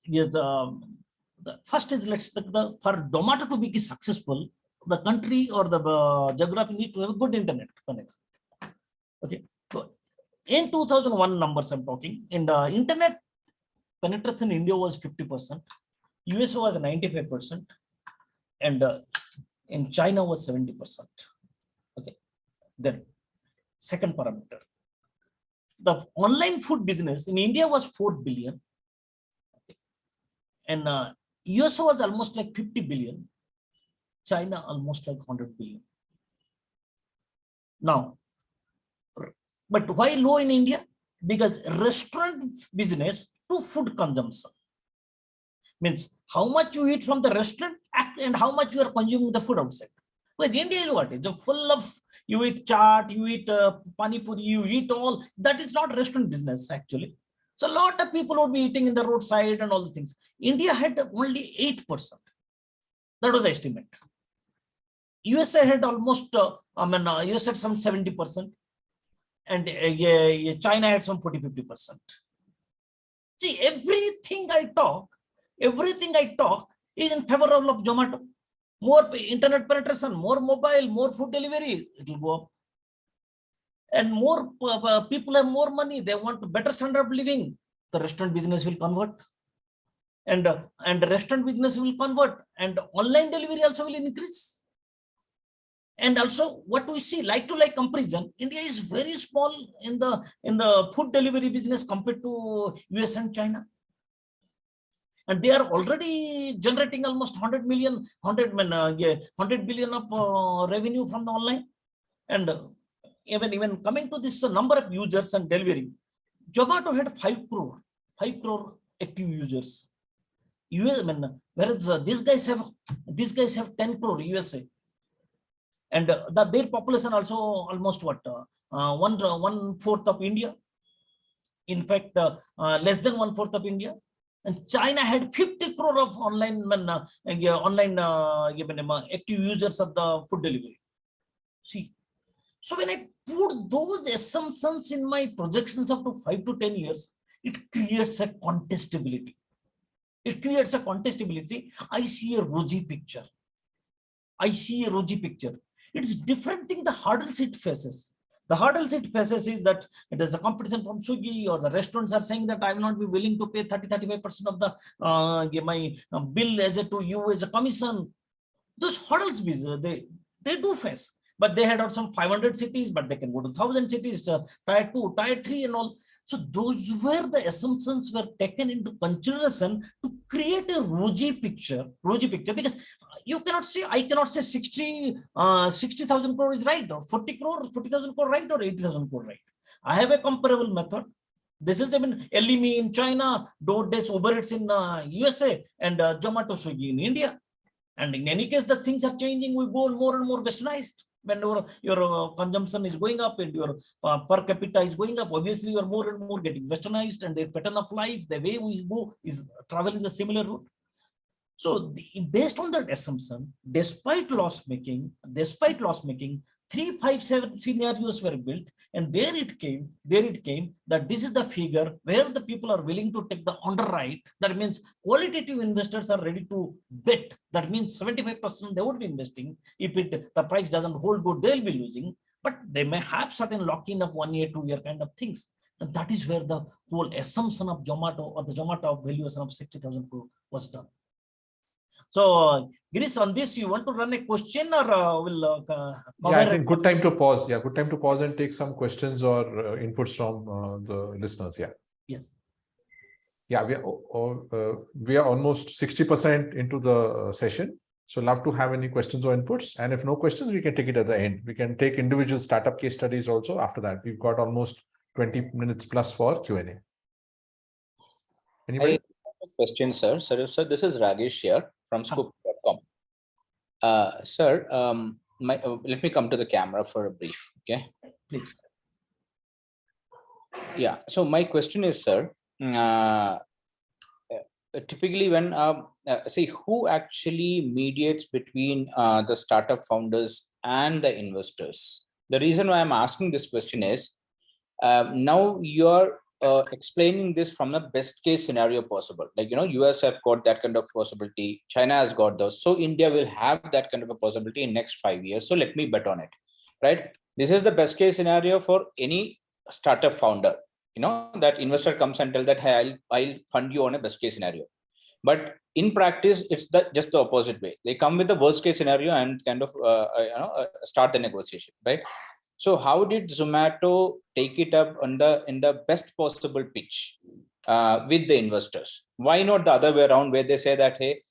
S3: the first is for Zomato to be successful, the country or the geography need to have a good internet connection. Okay, so in 2001 numbers I'm talking, in the internet penetration in India was 50%, US was 95%, and in China was 70%. Okay, then second parameter, the online food business in India was 4 billion, okay, and US was almost like 50 billion. China almost like 100 billion. Now, but why low in India? Because restaurant business to food consumption means how much you eat from the restaurant and how much you are consuming the food outside. But India is what? It's full of, you eat chaat, you eat pani puri, you eat all. That is not restaurant business actually. So a lot of people would be eating in the roadside and all the things. India had only 8%. That was the estimate. USA had almost, US had some 70%, and China had some 40-50%. See, everything I talk is in favor of Zomato. More internet penetration, more mobile, more food delivery, it will go up. And more people have more money. They want better standard of living. The restaurant business will convert. And the restaurant business will convert. And online delivery also will increase. And also what we see, like to like comparison, India is very small in the food delivery business compared to US and China. And they are already generating almost 100 billion of revenue from the online. And even coming to this number of users and delivery, Zomato had 5 crore active users. Whereas these guys have 10 crore USA. And their population also almost what 1/4 of India. In fact, less than 1/4 of India. And China had 50 crore of online active users of the food delivery. See, so when I put those assumptions in my projections up to 5 to 10 years, it creates a contestability. I see a rosy picture. It's different thing, the hurdles it faces. The hurdles it faces is that there's a competition from Swiggy, or the restaurants are saying that I will not be willing to pay 30-35% of the my bill to you as a commission. Those hurdles they do face. But they had out some 500 cities, but they can go to 1,000 cities, tier 2, tier 3 and all. So those were the assumptions were taken into consideration to create a rosy picture, because you cannot say, I cannot say 60,000 crore is right, or 40,000 crore right, or 80,000 crore right. I have a comparable method. This is Elimi in China, DoorDash, Uber Eats in USA, and Zomato, Swiggy in India. And in any case, the things are changing. We go more and more westernized. When your consumption is going up and your per capita is going up, obviously you are more and more getting westernized, and their pattern of life, the way we go, is traveling the similar route. So based on that assumption, despite loss making, 357 scenarios were built, and there it came that this is the figure where the people are willing to take the underwrite. That means qualitative investors are ready to bet. That means 75% they would be investing. If the price doesn't hold good, they'll be losing. But they may have certain lock-in of 1 year, 2 year kind of things. And that is where the whole assumption of Zomato, or the Zomato valuation of 60,000 crore was done. So, Girish, on this, you want to run a question, or will
S1: yeah, I think good time to pause. Yeah, good time to pause and take some questions or inputs from the listeners. Yeah.
S3: Yes.
S1: Yeah, we are almost 60% into the session. So, love to have any questions or inputs. And if no questions, we can take it at the end. We can take individual startup case studies also after that. We've got almost 20 minutes plus for Q&A. Anybody?
S4: Question, sir. Sir, this is Ragesh here from scoop.com. Sir, let me come to the camera for a brief. Okay,
S3: please.
S4: Yeah. So my question is, sir, typically when see, who actually mediates between the startup founders and the investors? The reason why I'm asking this question is now you're explaining this from the best case scenario possible. Like, US have got that kind of possibility. China has got those. So India will have that kind of a possibility in next 5 years. So let me bet on it, right? This is the best case scenario for any startup founder. That investor comes and tell that, hey, I'll fund you on a best case scenario. But in practice, it's just the opposite way. They come with the worst case scenario and kind of start the negotiation, right? So how did Zomato take it up in the best possible pitch with the investors? Why not the other way around, where they say that, hey,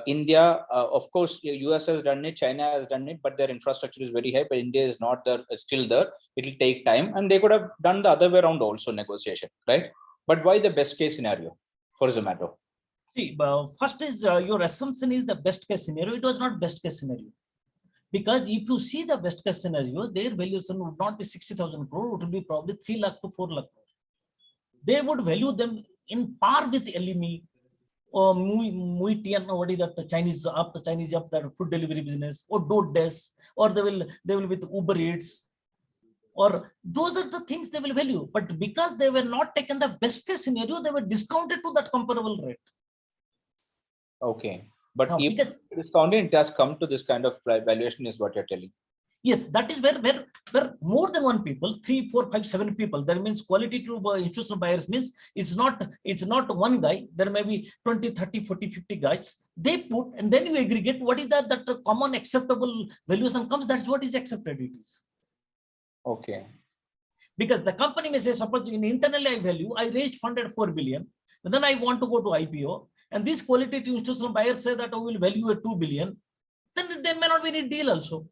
S4: India, of course, US has done it, China has done it, but their infrastructure is very high, but India is not there, still there. It will take time, and they could have done the other way around also, negotiation, right? But why the best case scenario for Zomato?
S3: See, first is your assumption is the best case scenario. It was not best case scenario. Because if you see the best case scenario, their valuation would not be 60,000 crore, it would be probably 3 lakh to 4 lakh crore. They would value them in par with Elimi or Muitian, or what is that, the Chinese up, that food delivery business, or DoorDash, or they will with Uber Eats. or those are the things they will value. But because they were not taken the best case scenario, they were discounted to that comparable rate.
S4: Okay. But
S3: Now,
S4: if
S3: because
S4: discounting, it has come to this kind of valuation is what you're telling.
S3: yes, that is where more than one people, 3, 4, 5, 7 people. That means quality to institutional buyers means it's not one guy. There may be 20, 30, 40, 50 guys. They put, and then you aggregate what is that common acceptable valuation comes. That's what is accepted. It is.
S4: Okay.
S3: Because the company may say, suppose in internally I value, I raised fund at 4 billion, but then I want to go to IPO, and these quality to institutional buyers say that I will value at 2 billion, then there may not be any deal also.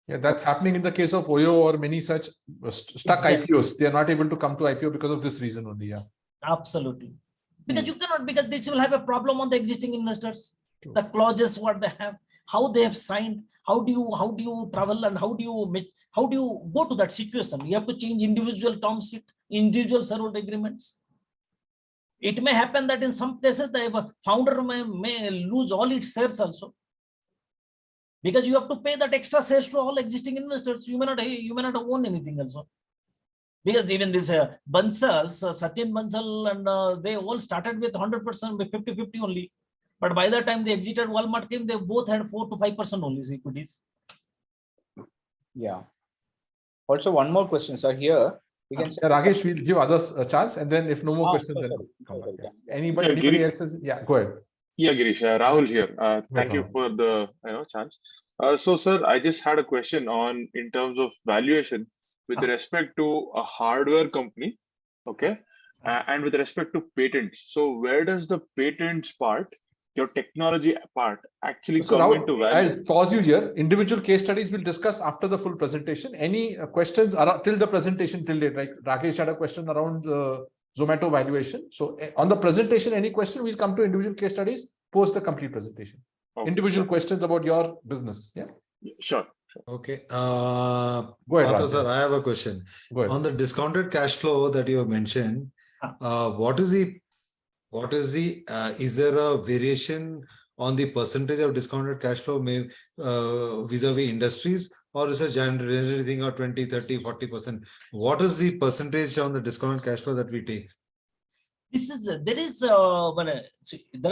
S1: Yeah, that's happening in the case of OYO or many such stuck
S3: Exactly.
S1: IPOs. They are not able to come to IPO because of this reason only. Yeah.
S3: Absolutely. Because you cannot, because this will have a problem on the existing investors. True. The clauses, what they have, how they have signed, how do you travel, and how do you go to that situation? You have to change individual term sheet, individual shareholder agreements. It may happen that in some places the founder may lose all its shares also, because you have to pay that extra shares to all existing investors. You may not own anything also. Because even this Bansal, Sachin Bansal, and they all started with 100%, with 50-50 only. But by the time they exited Walmart came, they both had 4 to 5% only equities.
S4: Yeah. Also, one more question, sir. Here we can say,
S1: Rakesh, we'll give others a chance, and then if no more questions, then come back. Yeah. Anybody else? Yeah, go ahead.
S5: Yeah, Girish, Rahul here. Thank you for the chance. So, sir, I just had a question on in terms of valuation with respect to a hardware company, okay, and with respect to patents. So, where does the patents part, your technology part, actually
S1: So
S5: come
S1: Rahul,
S5: into value?
S1: I'll pause you here. Individual case studies we'll discuss after the full presentation. Any questions are till the presentation till date? Like Rakesh had a question around Zomato valuation. So on the presentation, any question, we'll come to individual case studies post the complete presentation. Okay, individual questions about your business. Yeah.
S5: Sure.
S6: Okay.
S1: Go ahead,
S6: Patro sir, I have a question.
S1: Go ahead.
S6: On the discounted cash flow that you have mentioned, is there a variation on the percentage of discounted cash flow vis-a-vis industries, or is it generally thing of 20, 30, 40%? What is the percentage on the discounted cash flow that we take?
S3: There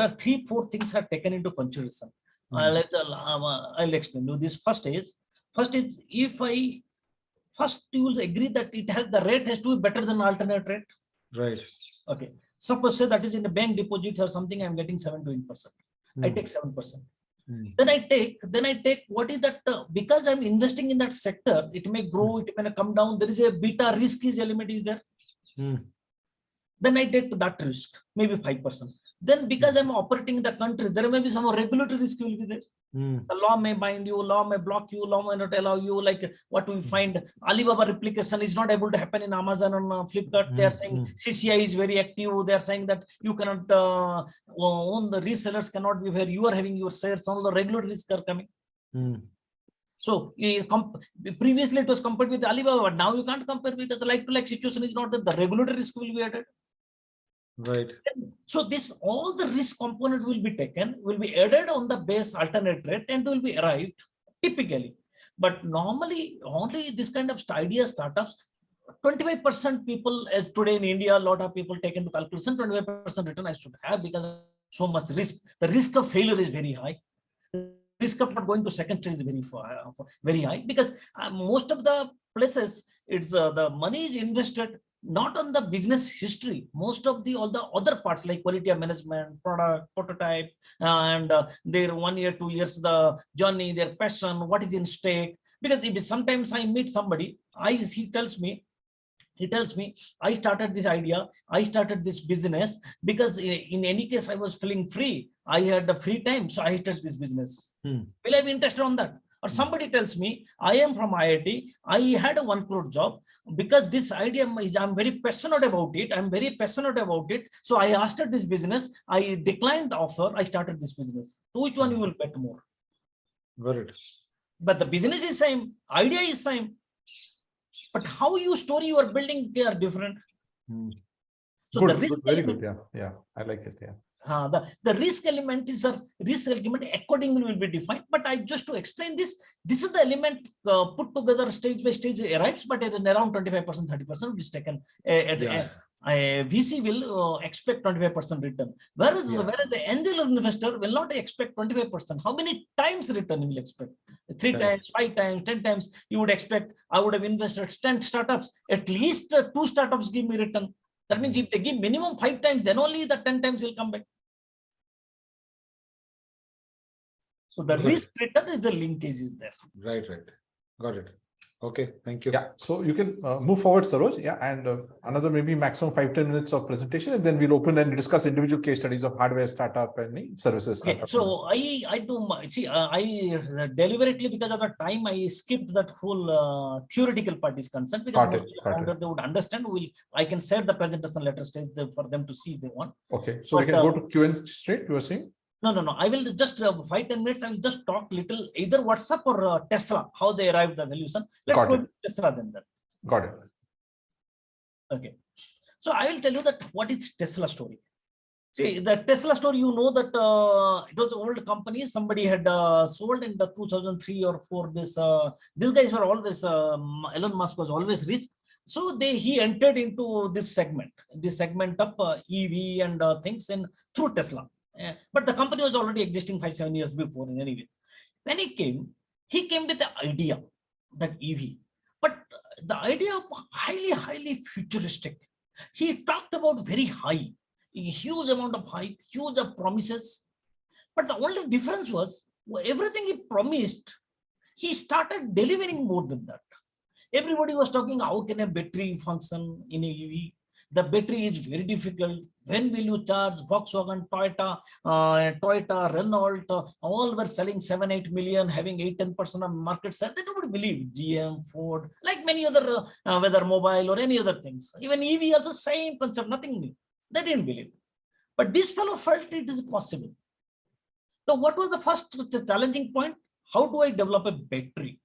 S3: are 3-4 things are taken into consideration. I'll explain you. This first is if you will agree that the rate has to be better than alternate rate.
S6: Right.
S3: Okay. Suppose say that is in the bank deposits or something, I'm getting 7 to 8%. I take 7%. Then I take what is that, because I'm investing in that sector, it may grow, it may come down. There is a beta risk element is there. Then I take that risk, maybe 5%. Then because I'm operating in the country, there may be some regulatory risk will be there. The law may bind you, law may block you, law may not allow you. Like what we find, Alibaba replication is not able to happen in Amazon and Flipkart. They are saying CCI is very active. They are saying that you cannot own, the resellers cannot be where you are having your shares. All the regulatory risks are coming. So previously it was compared with Alibaba, but now you can't compare because the like-to-like situation is not that. The regulatory risk will be added.
S6: Right.
S3: So all the risk component will be taken, will be added on the base alternate rate and will be arrived typically. But normally only this kind of idea startups, 25% people, as today in India, a lot of people take into calculation, 25% return I should have because so much risk. The risk of failure is very high. The risk of not going to second stage is very high because most of the places, it's the money is invested not on the business history. Most of all the other parts like quality of management, product, prototype, and their 1 year, 2 years, the journey, their passion, what is in stake. Because if sometimes I meet somebody, he tells me, I started this idea, I started this business because in any case I was feeling free. I had the free time, so I started this business. Will I be interested on that? Or somebody tells me, I am from IIT, I had a 1 crore job because this idea is, I'm very passionate about it. So I started this business, I declined the offer, I started this business. So which one you will bet more?
S6: Got it.
S3: But the business is same, idea is same. But how you story you are building, they are different. So
S1: good, very good. Yeah, I like it. Yeah.
S3: The risk element is a risk element accordingly will be defined. But I just to explain this is the element put together stage by stage arrives, but it is around 25%, 30% is taken. VC will expect 25% return, whereas the angel investor will not expect 25%. How many times return he will expect? 3 times, 5 times, 10 times. You would expect. I would have invested 10 startups. At least 2 startups give me return. That means if they give minimum 5 times, then only the 10 times will come back. So the risk return is the linkage is there.
S6: Right. Got it. Okay, thank you.
S1: Yeah, so you can move forward, Saroj. Yeah, and another maybe maximum 5-10 minutes of presentation, and then we'll open and discuss individual case studies of hardware startup and services.
S3: Okay, so I do see I deliberately, because of the time, I skipped that whole theoretical part is concerned, because most of the founder they would understand. I can share the presentation later stage for them to see if they want.
S1: Okay, so we can go to Q&A straight. You were saying?
S3: No. I will just 5-10 minutes. I will just talk little either WhatsApp or Tesla, how they arrived the valuation. Let's go to Tesla then.
S1: Got it.
S3: Okay. So I will tell you that what is Tesla story. See, the Tesla story, you know that it was an old company. Somebody had sold in the 2003 or 4. These guys were always, Elon Musk was always rich. So he entered into this segment of EV and things through Tesla. But the company was already existing 5-7 years before in any way. When he came with the idea that EV, but the idea of highly futuristic. He talked about very high, a huge amount of hype, huge of promises. But the only difference was everything he promised, he started delivering more than that. Everybody was talking, how can a battery function in a EV? The battery is very difficult. When will you charge? Volkswagen, Toyota, Renault, all were selling 7-8 million, having 8-10% of market share. They don't believe. GM, Ford, like many other, whether mobile or any other things. Even EV also same concept, nothing new. They didn't believe. But this fellow felt it is possible. So what was the first challenging point? How do I develop a battery?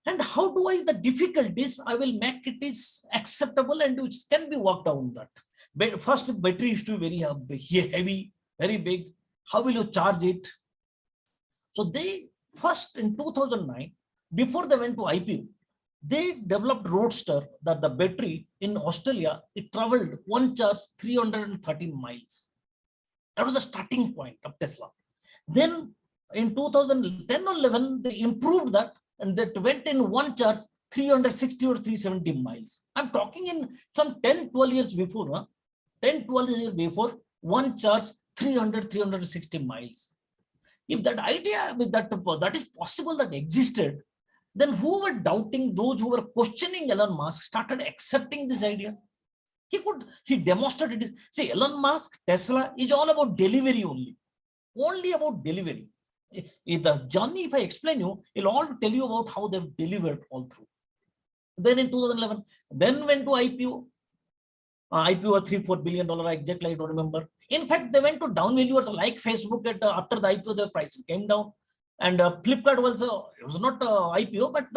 S3: And how do I, the difficulties, I will make it is acceptable and which can be worked on that. But first, battery used to be very heavy, very big. How will you charge it? So they first in 2009, before they went to IPO, they developed Roadster, that the battery in Australia, it traveled one charge 313 miles. That was the starting point of Tesla. Then in 2010 or 11, they improved that, and that went in one charge 360 or 370 miles. I'm talking in some 10-12 years before, 10-12 years before, one charge 360 miles. If that idea with that is possible, that existed, then who were doubting, those who were questioning Elon Musk started accepting this idea. He demonstrated it. See, Elon Musk, Tesla is all about delivery only about delivery. In the journey, if I explain you, it'll all tell you about how they've delivered all through. Then in 2011, then went to IPO. IPO was $3-4 billion, exactly, I don't remember. In fact, they went to down valuers like Facebook. After the IPO, the price came down. And Flipkart also, it was not IPO, but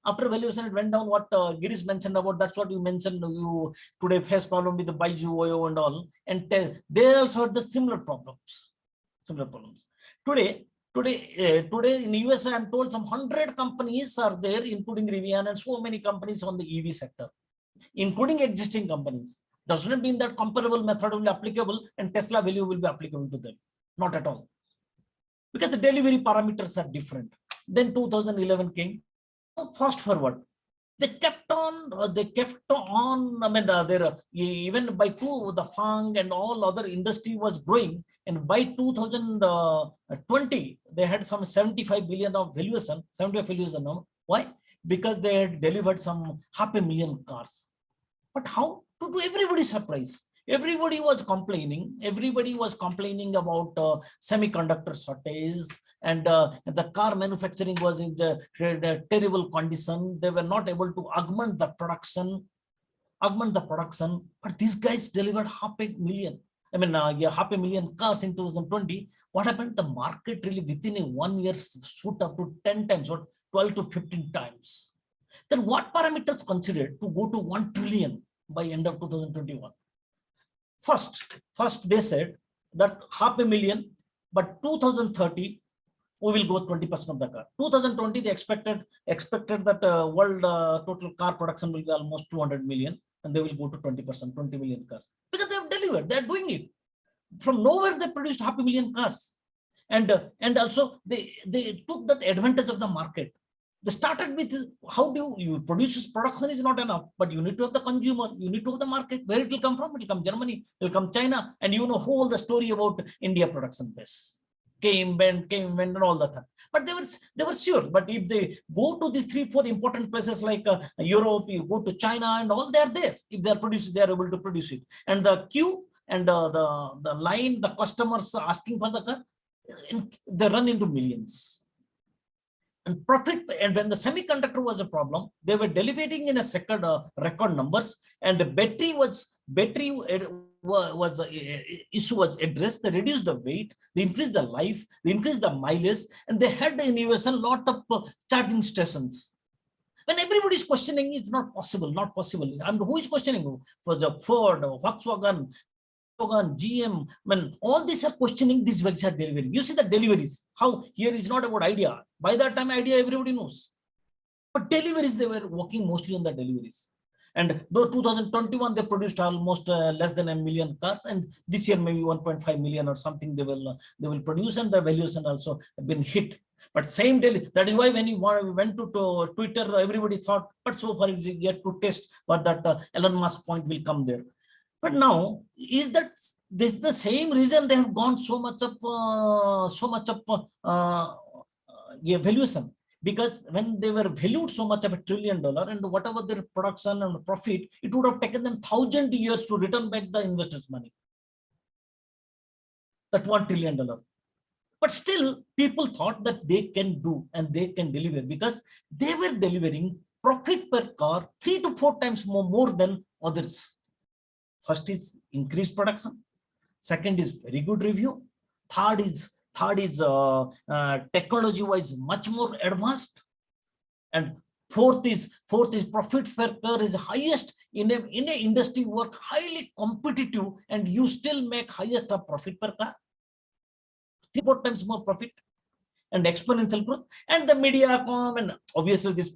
S3: after valuation, it went down. What Girish mentioned about, that's what you mentioned. You today face problem with the Baiju, Oyo and all. And they also had the similar problems. Today in USA, I'm told some 100 companies are there, including Rivian and so many companies on the EV sector, including existing companies. Doesn't mean that comparable method will be applicable and Tesla value will be applicable to them. Not at all. Because the delivery parameters are different. Then 2011 came. Fast forward. They kept on, I mean, even by the FANG and all other industry was growing. And by 2020, they had some 75 billion of valuation, 75 valuation now. Why? Because they had delivered some 500,000 cars. But how? To everybody's surprise. Everybody was complaining. Everybody was complaining about semiconductor shortage, and the car manufacturing was in the terrible condition. They were not able to augment the production. But these guys delivered 500,000. I mean, 500,000 cars in 2020. What happened? The market really within a 1 year shoot up to 10 times or 12 to 15 times. Then what parameters considered to go to 1 trillion by end of 2021? First they said that 500,000, but 2030 we will go 20% of the car. 2020 they expected that world total car production will be almost 200 million, and they will go to 20%, 20 million cars, because they have delivered. They are doing it. From nowhere they produced 500,000 cars, and also they took that advantage of the market. They started with how do you produce? Production is not enough, but you need to have the consumer, you need to have the market. Where it will come from? It will come Germany, it will come China, and you know whole the story about India production base. Came, went, and all the time. But they were sure. But if they go to these 3-4 important places like Europe, you go to China and all, they are there. If they are producing, they are able to produce it. And the queue and the line, the customers asking for the car, they run into millions. And profit, and when the semiconductor was a problem, they were delivering in a second record numbers, and the battery issue was addressed. They reduced the weight, they increased the life, they increased the mileage, and they had in US a lot of charging stations. When everybody is questioning, it's not possible. And who is questioning? For the Ford, Volkswagen, GM, when all these are questioning, these vehicles are delivering. You see the deliveries, how here is not about idea. By that time, idea everybody knows. But deliveries, they were working mostly on the deliveries. And though 2021, they produced almost less than 1 million cars, and this year maybe 1.5 million or something they will produce, and the valuation also have been hit. But same day, that is why when we went to Twitter, everybody thought, but so far it's yet to test what that Elon Musk point will come there. But now, is that this the same reason they have gone so much of valuation? Because when they were valued so much of $1 trillion, and whatever their production and profit, it would have taken them 1,000 years to return back the investors' money. That $1 trillion. But still, people thought that they can do and they can deliver, because they were delivering profit per car 3 to 4 times more than others. First is increased production. Second is very good review. Third is technology-wise much more advanced. And fourth is profit per car is highest in a industry work highly competitive, and you still make highest of profit per car. 3-4 times more profit and exponential growth. And the media come, and obviously this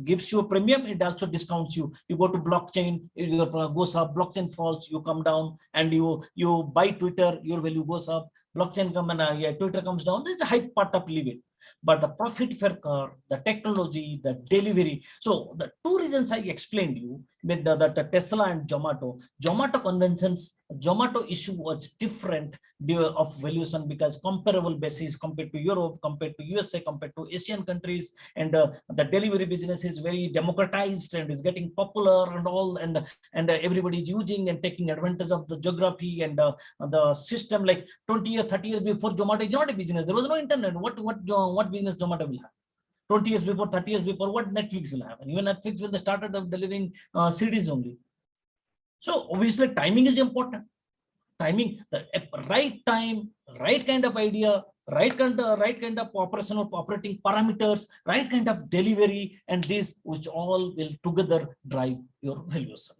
S3: gives you a premium. It also discounts you. You go to blockchain, it goes up, blockchain falls, you come down, and you buy Twitter, your value goes up. Blockchain come and Twitter comes down. This is a hype part of leave it. But the profit per car, the technology, the delivery. So the 2 reasons I explained you, that Tesla and Zomato conventions, Zomato issue was different of valuation, because comparable basis compared to Europe, compared to USA, compared to Asian countries, and the delivery business is very democratized and is getting popular and all, and everybody is using and taking advantage of the geography and the system. Like 20 years, 30 years before Zomato is not a business. There was no internet. What business Zomato will have? 20 years before, 30 years before, what Netflix will have? And even Netflix, when they started delivering CDs only. So obviously timing is important. Timing, the right time, right kind of idea, right kind of operating parameters, right kind of delivery, and this which all will together drive your valuation.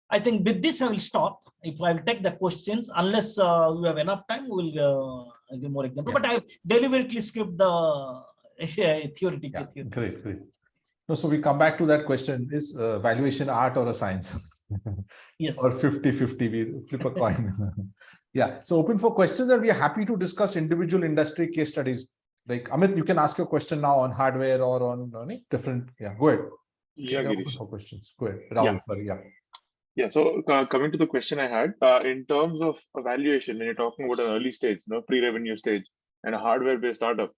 S3: I think with this I will stop. If I will take the questions, unless we have enough time, we will give more examples. Yeah. But I have deliberately skipped the theoretical.
S1: Yeah, great. So we come back to that question: is valuation art or a science?
S3: Yes.
S1: Or 50-50, we flip a coin. Yeah. So open for questions, and we are happy to discuss individual industry case studies. Like Amit, you can ask your question now on hardware or on different. Yeah, go ahead.
S5: Yeah, Girish.
S1: For questions. Go ahead. Rahul,
S5: yeah. Yeah. So coming to the question I had, in terms of valuation, when you're talking about an early stage, pre-revenue stage, and a hardware-based startup,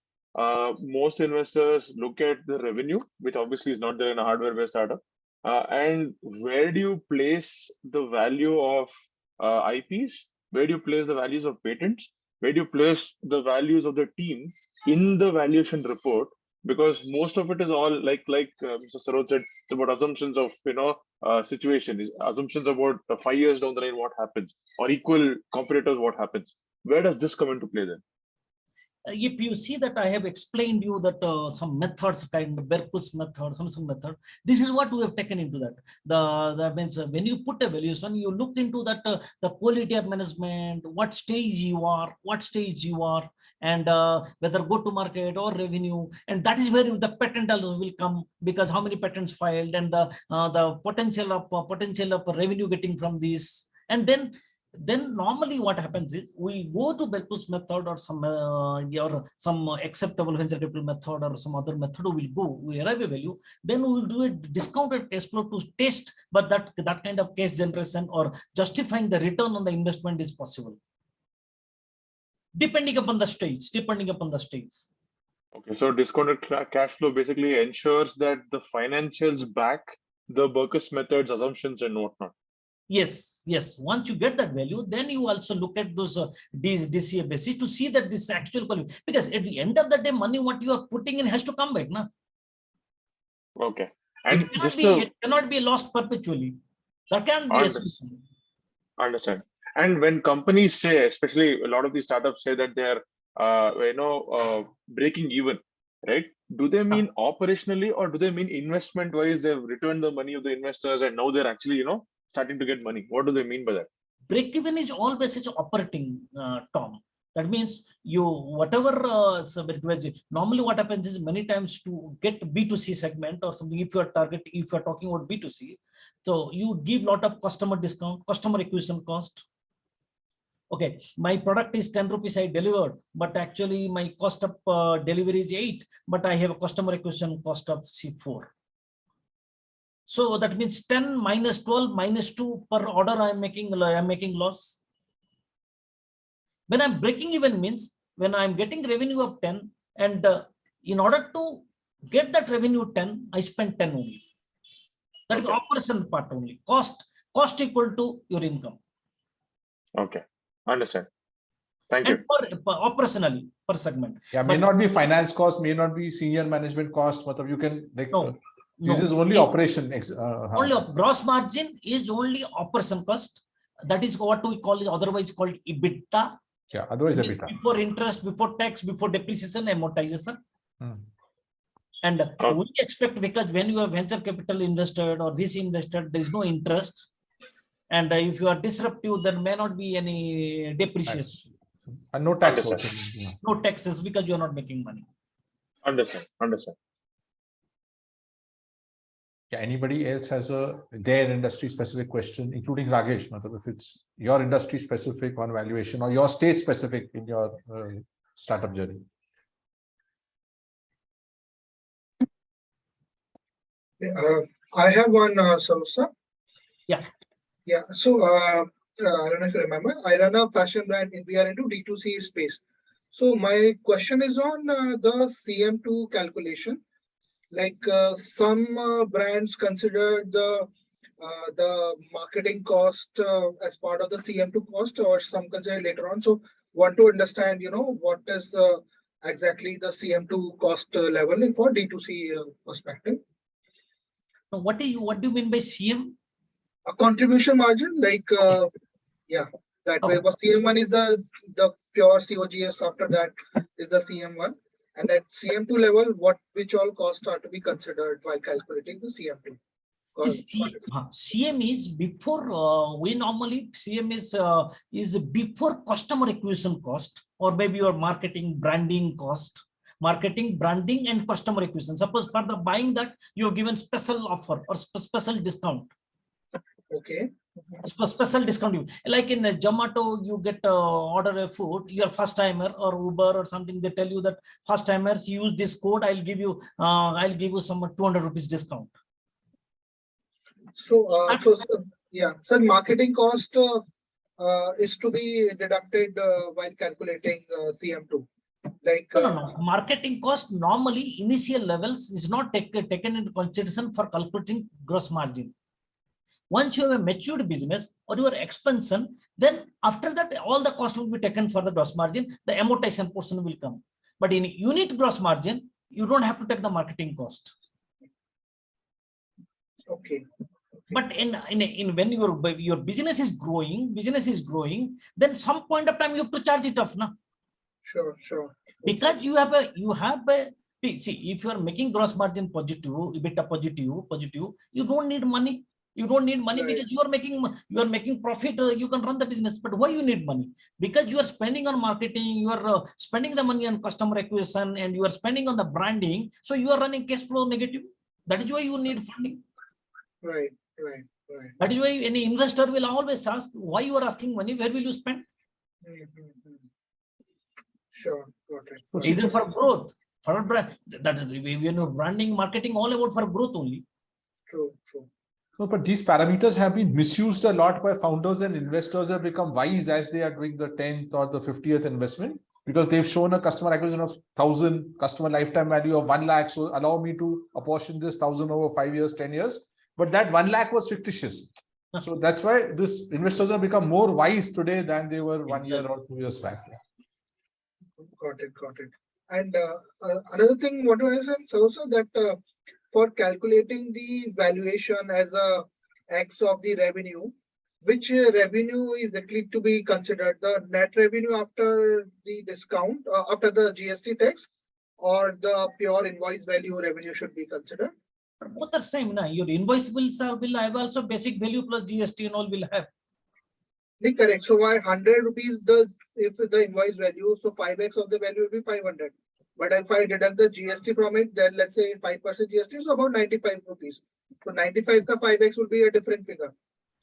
S5: most investors look at the revenue, which obviously is not there in a hardware-based startup. And where do you place the value of IPs? Where do you place the values of patents? Where do you place the values of the team in the valuation report? Because most of it is all like Mr. Saroj said, it's about assumptions of situation, assumptions about 5 years down the line what happens, or equal competitors what happens. Where does this come into play then?
S3: if you see that I have explained you that some methods, kind of Berkus method, some method, this is what we have taken into that. That means when you put a valuation, you look into that the quality of management, what stage you are, and whether go to market or revenue, and that is where the patent also will come, because how many patents filed and the potential of revenue getting from this, and then normally what happens is we go to Berkus method or some acceptable venture capital method or some other method. We arrive a value, then we will do a discounted cash flow to test, but that kind of cash generation or justifying the return on the investment is possible, depending upon the stage.
S5: Okay, so discounted cash flow basically ensures that the financials back the Berkus method's assumptions and whatnot.
S3: Yes. Once you get that value, then you also look at those DCA basis to see that this actual value, because at the end of the day, money what you are putting in has to come back, na?
S5: Okay, and
S3: it cannot be lost perpetually. That can't be a solution.
S5: Understand. And when companies say, especially a lot of these startups say that they're breaking even, right? Do they mean operationally, or do they mean investment wise they've returned the money of the investors and now they're actually starting to get money? What do they mean by that?
S3: Break even is always its operating, Tom. That means normally what happens is many times to get B2C segment or something, if you are talking about B2C, so you give lot of customer discount, customer acquisition cost. Okay, my product is 10 rupees I delivered, but actually my cost of delivery is 8, but I have a customer acquisition cost of C4. So that means 10 minus 12 minus 2 per order I'm making loss. When I'm breaking even means when I'm getting revenue of 10, and in order to get that revenue 10, I spend 10 only. That is operation part only. Cost equal to your income.
S5: Okay, understand. Thank you.
S3: Operationally per segment.
S1: Yeah, may not be finance cost, may not be senior management cost, but you can this is only operation.
S3: Only gross margin is only operation cost. That is what we call it, otherwise called EBITDA.
S1: Yeah, otherwise EBITDA.
S3: Before interest, before tax, before depreciation, amortization. And we expect, because when you have venture capital invested or VC invested, there is no interest. And if you are disruptive, there may not be any depreciation.
S1: And no tax.
S3: No taxes, because you are not making money.
S5: Understand.
S1: Yeah, anybody else has their industry specific question, including Ragesh, if it's your industry specific on valuation or your state specific in your startup journey.
S2: I have one, Sarosa.
S3: Yeah.
S2: So I don't know if you remember, I run a fashion brand and we are into D2C space. So my question is on the CM2 calculation. Like some brands consider the marketing cost as part of the CM2 cost, or some consider later on. So want to understand, what is exactly the CM2 cost level for D2C perspective.
S3: So what do you mean by CM?
S2: A contribution margin, like that way. But CM1 is the pure COGS. After that is the CM1. And at CM2 level, which all costs are to be considered while calculating the CM2?
S3: CM is before CM is before customer acquisition cost, or maybe your marketing branding cost, marketing branding and customer acquisition. Suppose for the buying that you have given special offer or special discount.
S2: Okay.
S3: Special discount, like in Zomato, you get order a food, you're first timer, or Uber or something, they tell you that first timers use this code, I'll give you some 200 rupees discount.
S2: So marketing cost is to be deducted while calculating CM2. Like
S3: no, marketing cost normally initial levels is not taken into consideration for calculating gross margin. Once you have a matured business or your expansion, then after that, all the cost will be taken for the gross margin. The amortization portion will come. But in unit gross margin, you don't have to take the marketing cost.
S2: Okay.
S3: But when your business is growing, then some point of time you have to charge it off, na?
S2: Sure.
S3: Because you have a see, if you are making gross margin positive, EBITDA positive, you don't need money. You don't need money
S2: Right.
S3: because you are making profit. You can run the business. But why you need money? Because you are spending on marketing, you are spending the money on customer acquisition, and you are spending on the branding. So you are running cash flow negative. That is why you need funding.
S2: Right.
S3: That is why any investor will always ask, why you are asking money? Where will you spend?
S2: Sure, got it.
S3: Either for growth, for brand. That is branding, marketing, all about for growth only.
S2: True.
S1: No, but these parameters have been misused a lot by founders, and investors have become wise as they are doing the 10th or the 50th investment, because they've shown a customer acquisition of 1,000, customer lifetime value of 1 lakh. So allow me to apportion this 1,000 over 5 years, 10 years. But that 1 lakh was fictitious. So that's why this investors have become more wise today than they were 1 year or 2 years back.
S2: Got it. And another thing, what I said also that for calculating the valuation as a X of the revenue, which revenue is likely to be considered? The net revenue after the discount, after the GST tax, or the pure invoice value revenue should be considered?
S3: But both are same. Na? Your invoice will have also basic value plus GST and all will have.
S2: Correct. So why 100 rupees if the invoice value, so 5x of the value will be 500. But if I deduct the GST from it, then let's say 5% GST is about 95 rupees. So 95 ka 5x will be a different figure.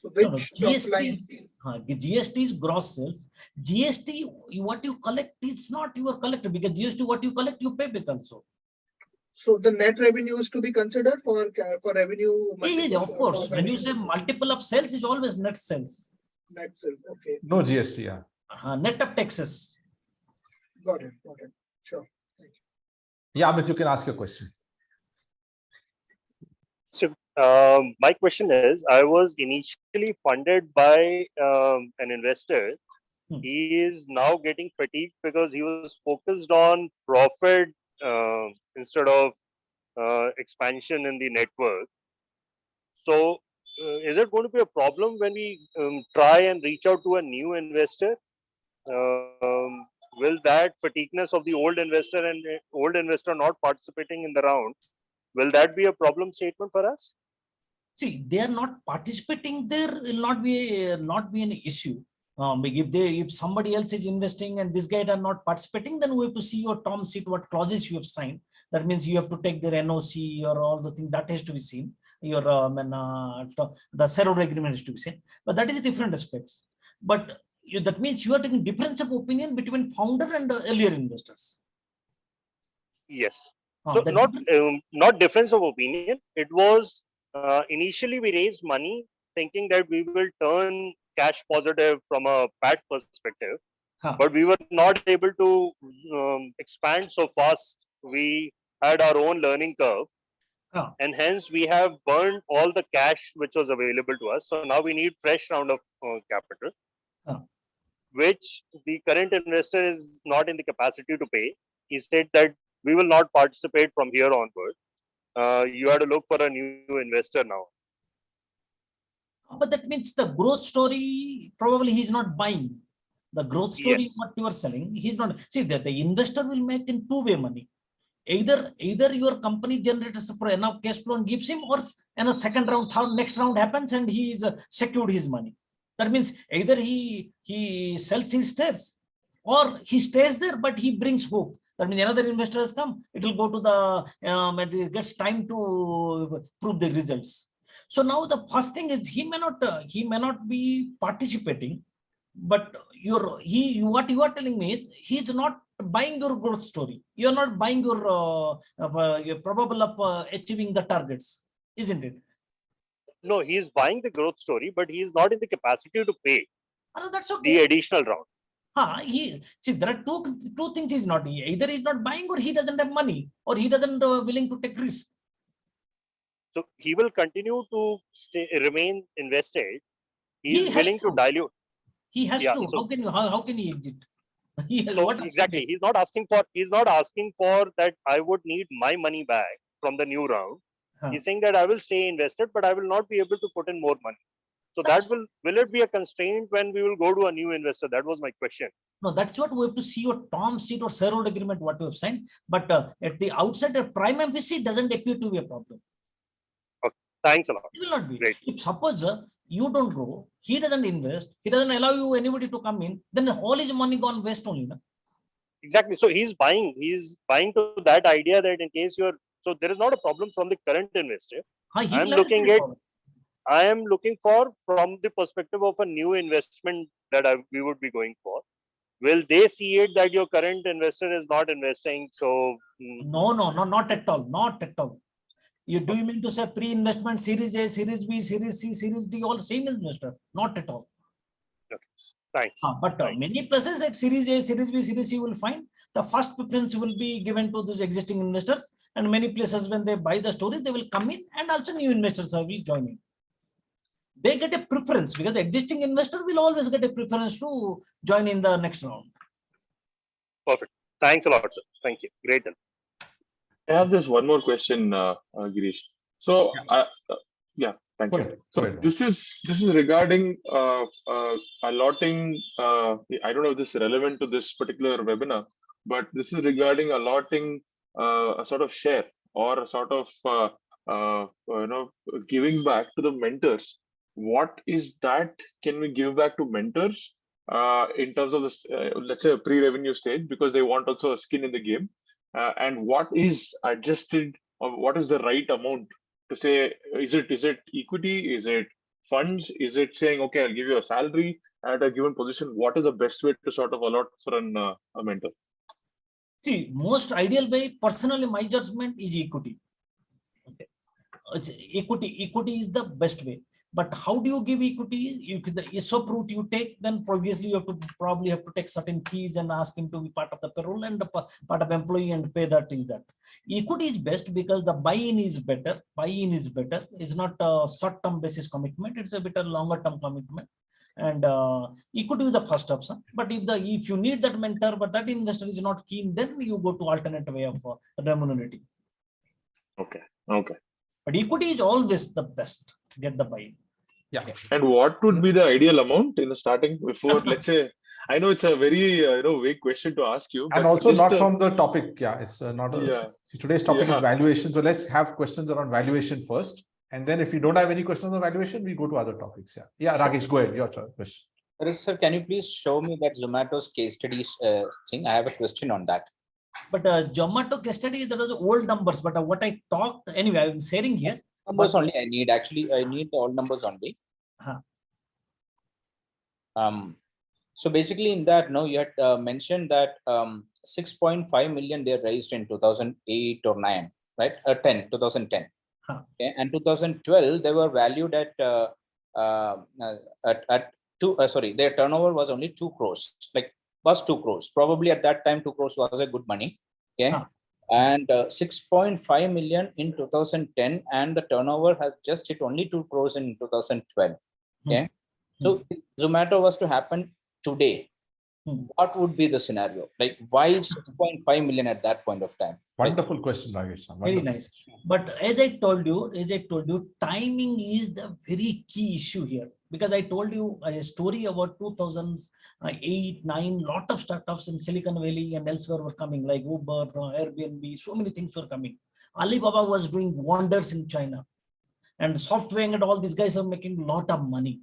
S2: So which
S3: GST is gross sales. GST, what you collect is not your collector, because GST, what you collect, you pay back also.
S2: So the net revenue is to be considered for revenue.
S3: Yeah, of course. When you say multiple of sales, is always net sales.
S2: Net sales, okay.
S1: No GST, yeah.
S3: Net of taxes.
S2: Got it. Sure. Thank you.
S1: Yeah, Amit, you can ask your question.
S7: So my question is, I was initially funded by an investor. He is now getting fatigued because he was focused on profit instead of expansion in the network. So is it going to be a problem when we try and reach out to a new investor? Will that fatigueness of the old investor and old investor not participating in the round, will that be a problem statement for us?
S3: See, they are not participating. There will not be an issue. If somebody else is investing and this guy are not participating, then we have to see your term sheet, what clauses you have signed. That means you have to take their NOC or all the things that has to be seen. Your the shareholder agreement has to be seen. But that is different aspects. But that means you are taking difference of opinion between founder and earlier investors.
S7: Yes. So not difference of opinion. It was initially we raised money thinking that we will turn cash positive from a PAT perspective, but we were not able to expand so fast. We had our own learning curve, and hence we have burned all the cash which was available to us. So now we need fresh round of capital, which the current investor is not in the capacity to pay. He said that we will not participate from here onward. You have to look for a new investor now.
S3: But that means the growth story, probably he's not buying. The growth story, yes, what you are selling, he's not. See, that the investor will make in two-way money. Either your company generates enough cash flow and gives him, or in a second round, next round happens and he is secured his money. That means either he sells his shares or he stays there, but he brings hope. That means another investor has come, it will go to the, it gets time to prove the results. So now the first thing is he may not be participating, but what you are telling me is he's not buying your growth story. You're not buying your probable of achieving the targets, isn't it?
S7: No, he's buying the growth story, but he's not in the capacity to pay
S3: that's okay.
S7: The additional round.
S3: See, there are two things he's not. Either he's not buying or he doesn't have money or he doesn't willing to take risk.
S7: So he will continue to remain invested. He is willing to dilute.
S3: He has to. So, how can he exit?
S7: Exactly. He's not asking for that I would need my money back from the new round. He's saying that I will stay invested, but I will not be able to put in more money. So that will it be a constraint when we will go to a new investor? That was my question.
S3: No, that's what we have to see your term sheet or shareholder agreement, what you have signed. But at the outside, a prime MVC doesn't appear to be a problem.
S7: Okay, thanks a lot.
S3: It will not be.
S7: Great.
S3: If suppose you don't grow, he doesn't invest, he doesn't allow you anybody to come in, then all his money gone waste only. No?
S7: Exactly. So he's buying to that idea that in case so there is not a problem from the current investor. I am looking for from the perspective of a new investment that we would be going for. Will they see it that your current investor is not investing? So
S3: no, not at all. Not at all. You mean to say pre-investment, Series A, Series B, Series C, Series D, all same investor? Not at all.
S7: Okay. Thanks.
S3: But many places at Series A, Series B, Series C, you will find the first preference will be given to those existing investors. And many places when they buy the story, they will come in and also new investors will join in. They get a preference because the existing investor will always get a preference to join in the next round.
S7: Perfect. Thanks a lot, sir. Thank you. Great.
S5: I have just one more question, Girish. So, yeah, thank you. So this is regarding allotting. I don't know if this is relevant to this particular webinar, but this is regarding allotting a sort of share or a sort of giving back to the mentors. What is that? Can we give back to mentors in terms of this, let's say, a pre-revenue stage, because they want also a skin in the game? And what is adjusted, or what is the right amount to say? Is it equity? Is it funds? Is it saying, okay, I'll give you a salary at a given position? What is the best way to sort of allot for a mentor?
S3: See, most ideal way, personally, my judgment is equity. Okay, equity is the best way. But how do you give equity? If the ESOP route you take, then obviously you have to probably have to take certain fees and ask him to be part of the payroll and part of employee and pay that is that. Equity is best because the buy-in is better. Buy-in is better. It's not a short-term basis commitment. It's a bit a longer-term commitment. And equity is the first option. But if you need that mentor, but that investor is not keen, then you go to alternate way of remunerating.
S5: Okay.
S3: But equity is always the best. Get the buy-in.
S1: Yeah.
S5: And what would be the ideal amount in the starting before, let's say, I know it's a very vague question to ask you,
S1: and also not from the topic. Yeah, it's not. Today's topic is valuation. So let's have questions around valuation first, and then if you don't have any questions on valuation, we go to other topics. Yeah, Rakesh, go ahead. Your question.
S4: Sir, can you please show me that Zomato's case studies thing? I have a question on that.
S3: But Zomato case study, there was old numbers, but what I talked anyway, I'm sharing here.
S4: Numbers only I need. Actually, I need the old numbers only. So basically, in that, you had mentioned that 6.5 million they raised in 2008 or 9, right? 2010. Okay, and 2012 they were valued at their turnover was only 2 crores. Was 2 crores. Probably at that time 2 crores was a good money. Okay. And 6.5 million in 2010, and the turnover has just hit only 2 crores in 2012. Okay. So if Zomato was to happen today, what would be the scenario? Why 6.5 million at that point of time?
S1: Wonderful question, Rakesh.
S3: Very nice. But as I told you, timing is the very key issue here. Because I told you a story about 2008, 9, lot of startups in Silicon Valley and elsewhere were coming, like Uber, Airbnb, so many things were coming. Alibaba was doing wonders in China. And SoftBank and all these guys are making a lot of money.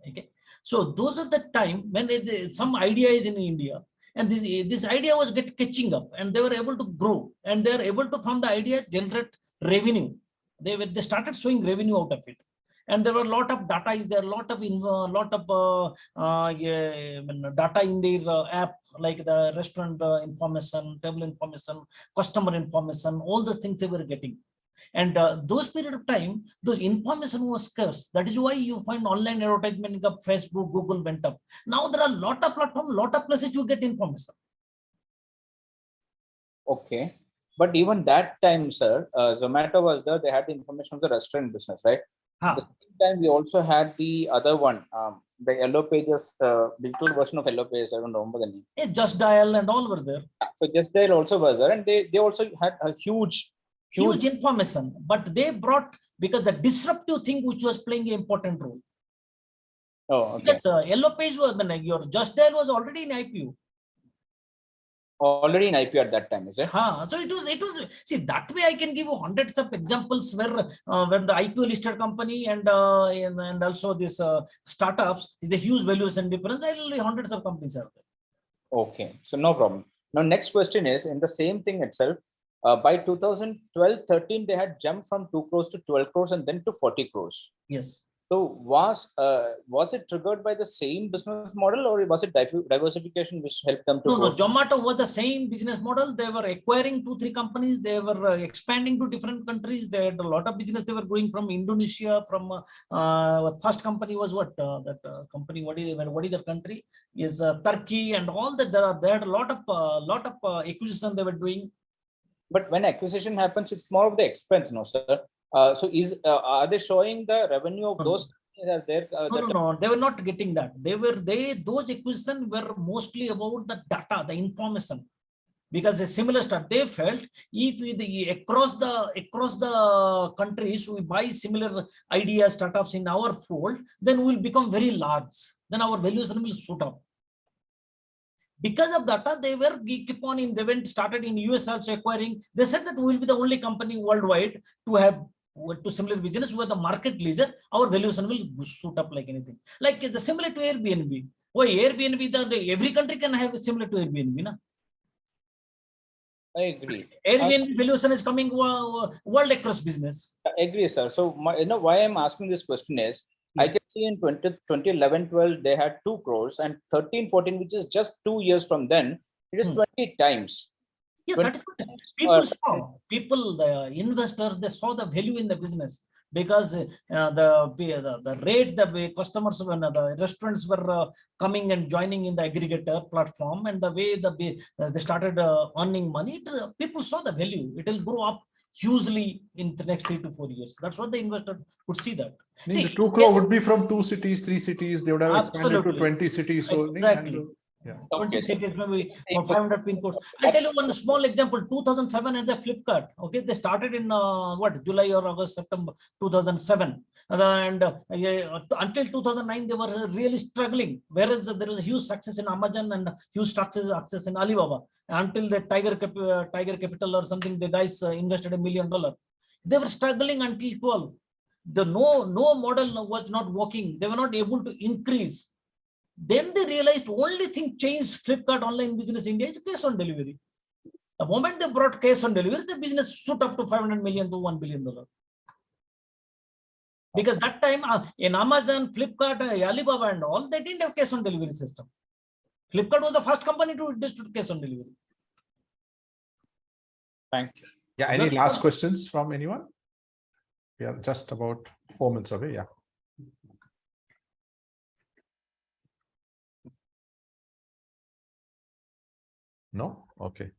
S3: Okay. So those are the time when some idea is in India, and this idea was catching up, and they were able to grow, and they are able to, from the idea, generate revenue. They started showing revenue out of it. And there were a lot of data is there, data in their app, like the restaurant information, table information, customer information, all those things they were getting. And those period of time, those information was scarce. That is why you find online advertisement up, Facebook, Google went up. Now there are a lot of platforms, lot of places you get information.
S4: Okay. But even that time, sir, Zomato was there. They had the information of the restaurant business, right? At the same time, we also had the other one, the Yellow Pages, digital version of Yellow Pages. I don't remember the name.
S3: Yeah, Just Dial and all were there.
S4: So Just Dial also was there, and they also had a huge
S3: information. But they brought, because the disruptive thing which was playing an important role.
S4: Oh, okay.
S3: That's Yellow Page was, your Just Dial was already in IPO.
S4: Already in IPO at that time, is it?
S3: So it was, see, that way I can give you hundreds of examples where the IPO listed company and also this startups is a huge valuation difference. There will be hundreds of companies out there.
S4: Okay, so no problem. Now, next question is in the same thing itself. By 2012-13, they had jumped from 2 crores to 12 crores and then to 40 crores.
S3: Yes.
S4: So was it triggered by the same business model, or was it diversification which helped them to
S3: No,
S4: go?
S3: Zomato was the same business model. They were acquiring 2-3 companies. They were expanding to different countries. They had a lot of business. They were going from Indonesia. From first company was what company? What is the country? Is Turkey and all that. They had a lot of acquisition they were doing.
S4: But when acquisition happens, it's more of the expense, no, sir. So are they showing the revenue of those companies are there?
S3: No, they were not getting that. Those acquisitions were mostly about the data, the information. Because a similar start, they felt if across the countries we buy similar ideas, startups in our fold, then we will become very large. Then our valuation will shoot up. Because of that, they started in US also acquiring. They said that we will be the only company worldwide to have similar business where the market leader, our valuation will shoot up like anything. Like the similar to Airbnb. Why Airbnb? Every country can have similar to Airbnb, na?
S4: I agree.
S3: Airbnb valuation is coming world across business.
S4: I agree, sir. So why I'm asking this question is, I can see in 2011-12, they had 2 crores, and 13-14, which is just 2 years from then, it is 20 times.
S3: Yeah, that is what people, the investors, they saw the value in the business because the rate the customers, when the restaurants were coming and joining in the aggregator platform, and the way they started earning money, people saw the value. It will grow up hugely in the next 3 to 4 years. That's what the investor would see that.
S1: See, the 2 crore would be from 2 cities, 3 cities. They would have expanded to 20 cities. So
S3: exactly.
S1: Yeah.
S3: 20 cities, maybe 500 pin codes. I'll tell you one small example. 2007 as a Flipkart. Okay, they started in July or August, September 2007, and until 2009 they were really struggling. Whereas there was huge success in Amazon and huge success in Alibaba. Until the Tiger Capital or something, the guys invested $1 million. They were struggling until 12. The no model was not working. They were not able to increase. Then they realized only thing changed Flipkart online business India is cash on delivery. The moment they brought cash on delivery, the business shoot up to 500 million to $1 billion. Because that time in Amazon, Flipkart, Alibaba and all, they didn't have cash on delivery system. Flipkart was the first company to distribute cash on delivery.
S4: Thank you.
S1: Yeah, any last questions from anyone? We are just about 4 minutes away. Yeah. No? Okay.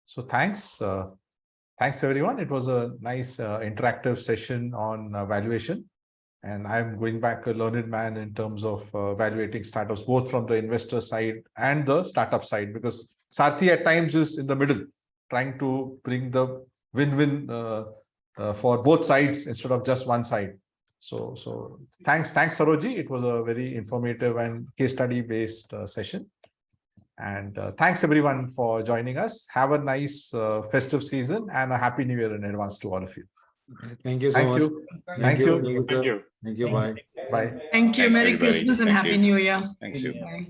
S1: So thanks. Thanks everyone. It was a nice interactive session on valuation. And I'm going back a learned man in terms of evaluating startups, both from the investor side and the startup side, because Sarthy at times is in the middle, trying to bring the win-win for both sides instead of just one side. So thanks Sarojji. It was a very informative and case study based session. And thanks everyone for joining us. Have a nice festive season and a happy new year in advance to all of you.
S6: Thank you so much.
S1: Thank you.
S6: Thank you. Bye.
S1: Bye.
S8: Thank you. Merry Christmas and Happy New Year.
S5: Thanks you.
S8: Bye.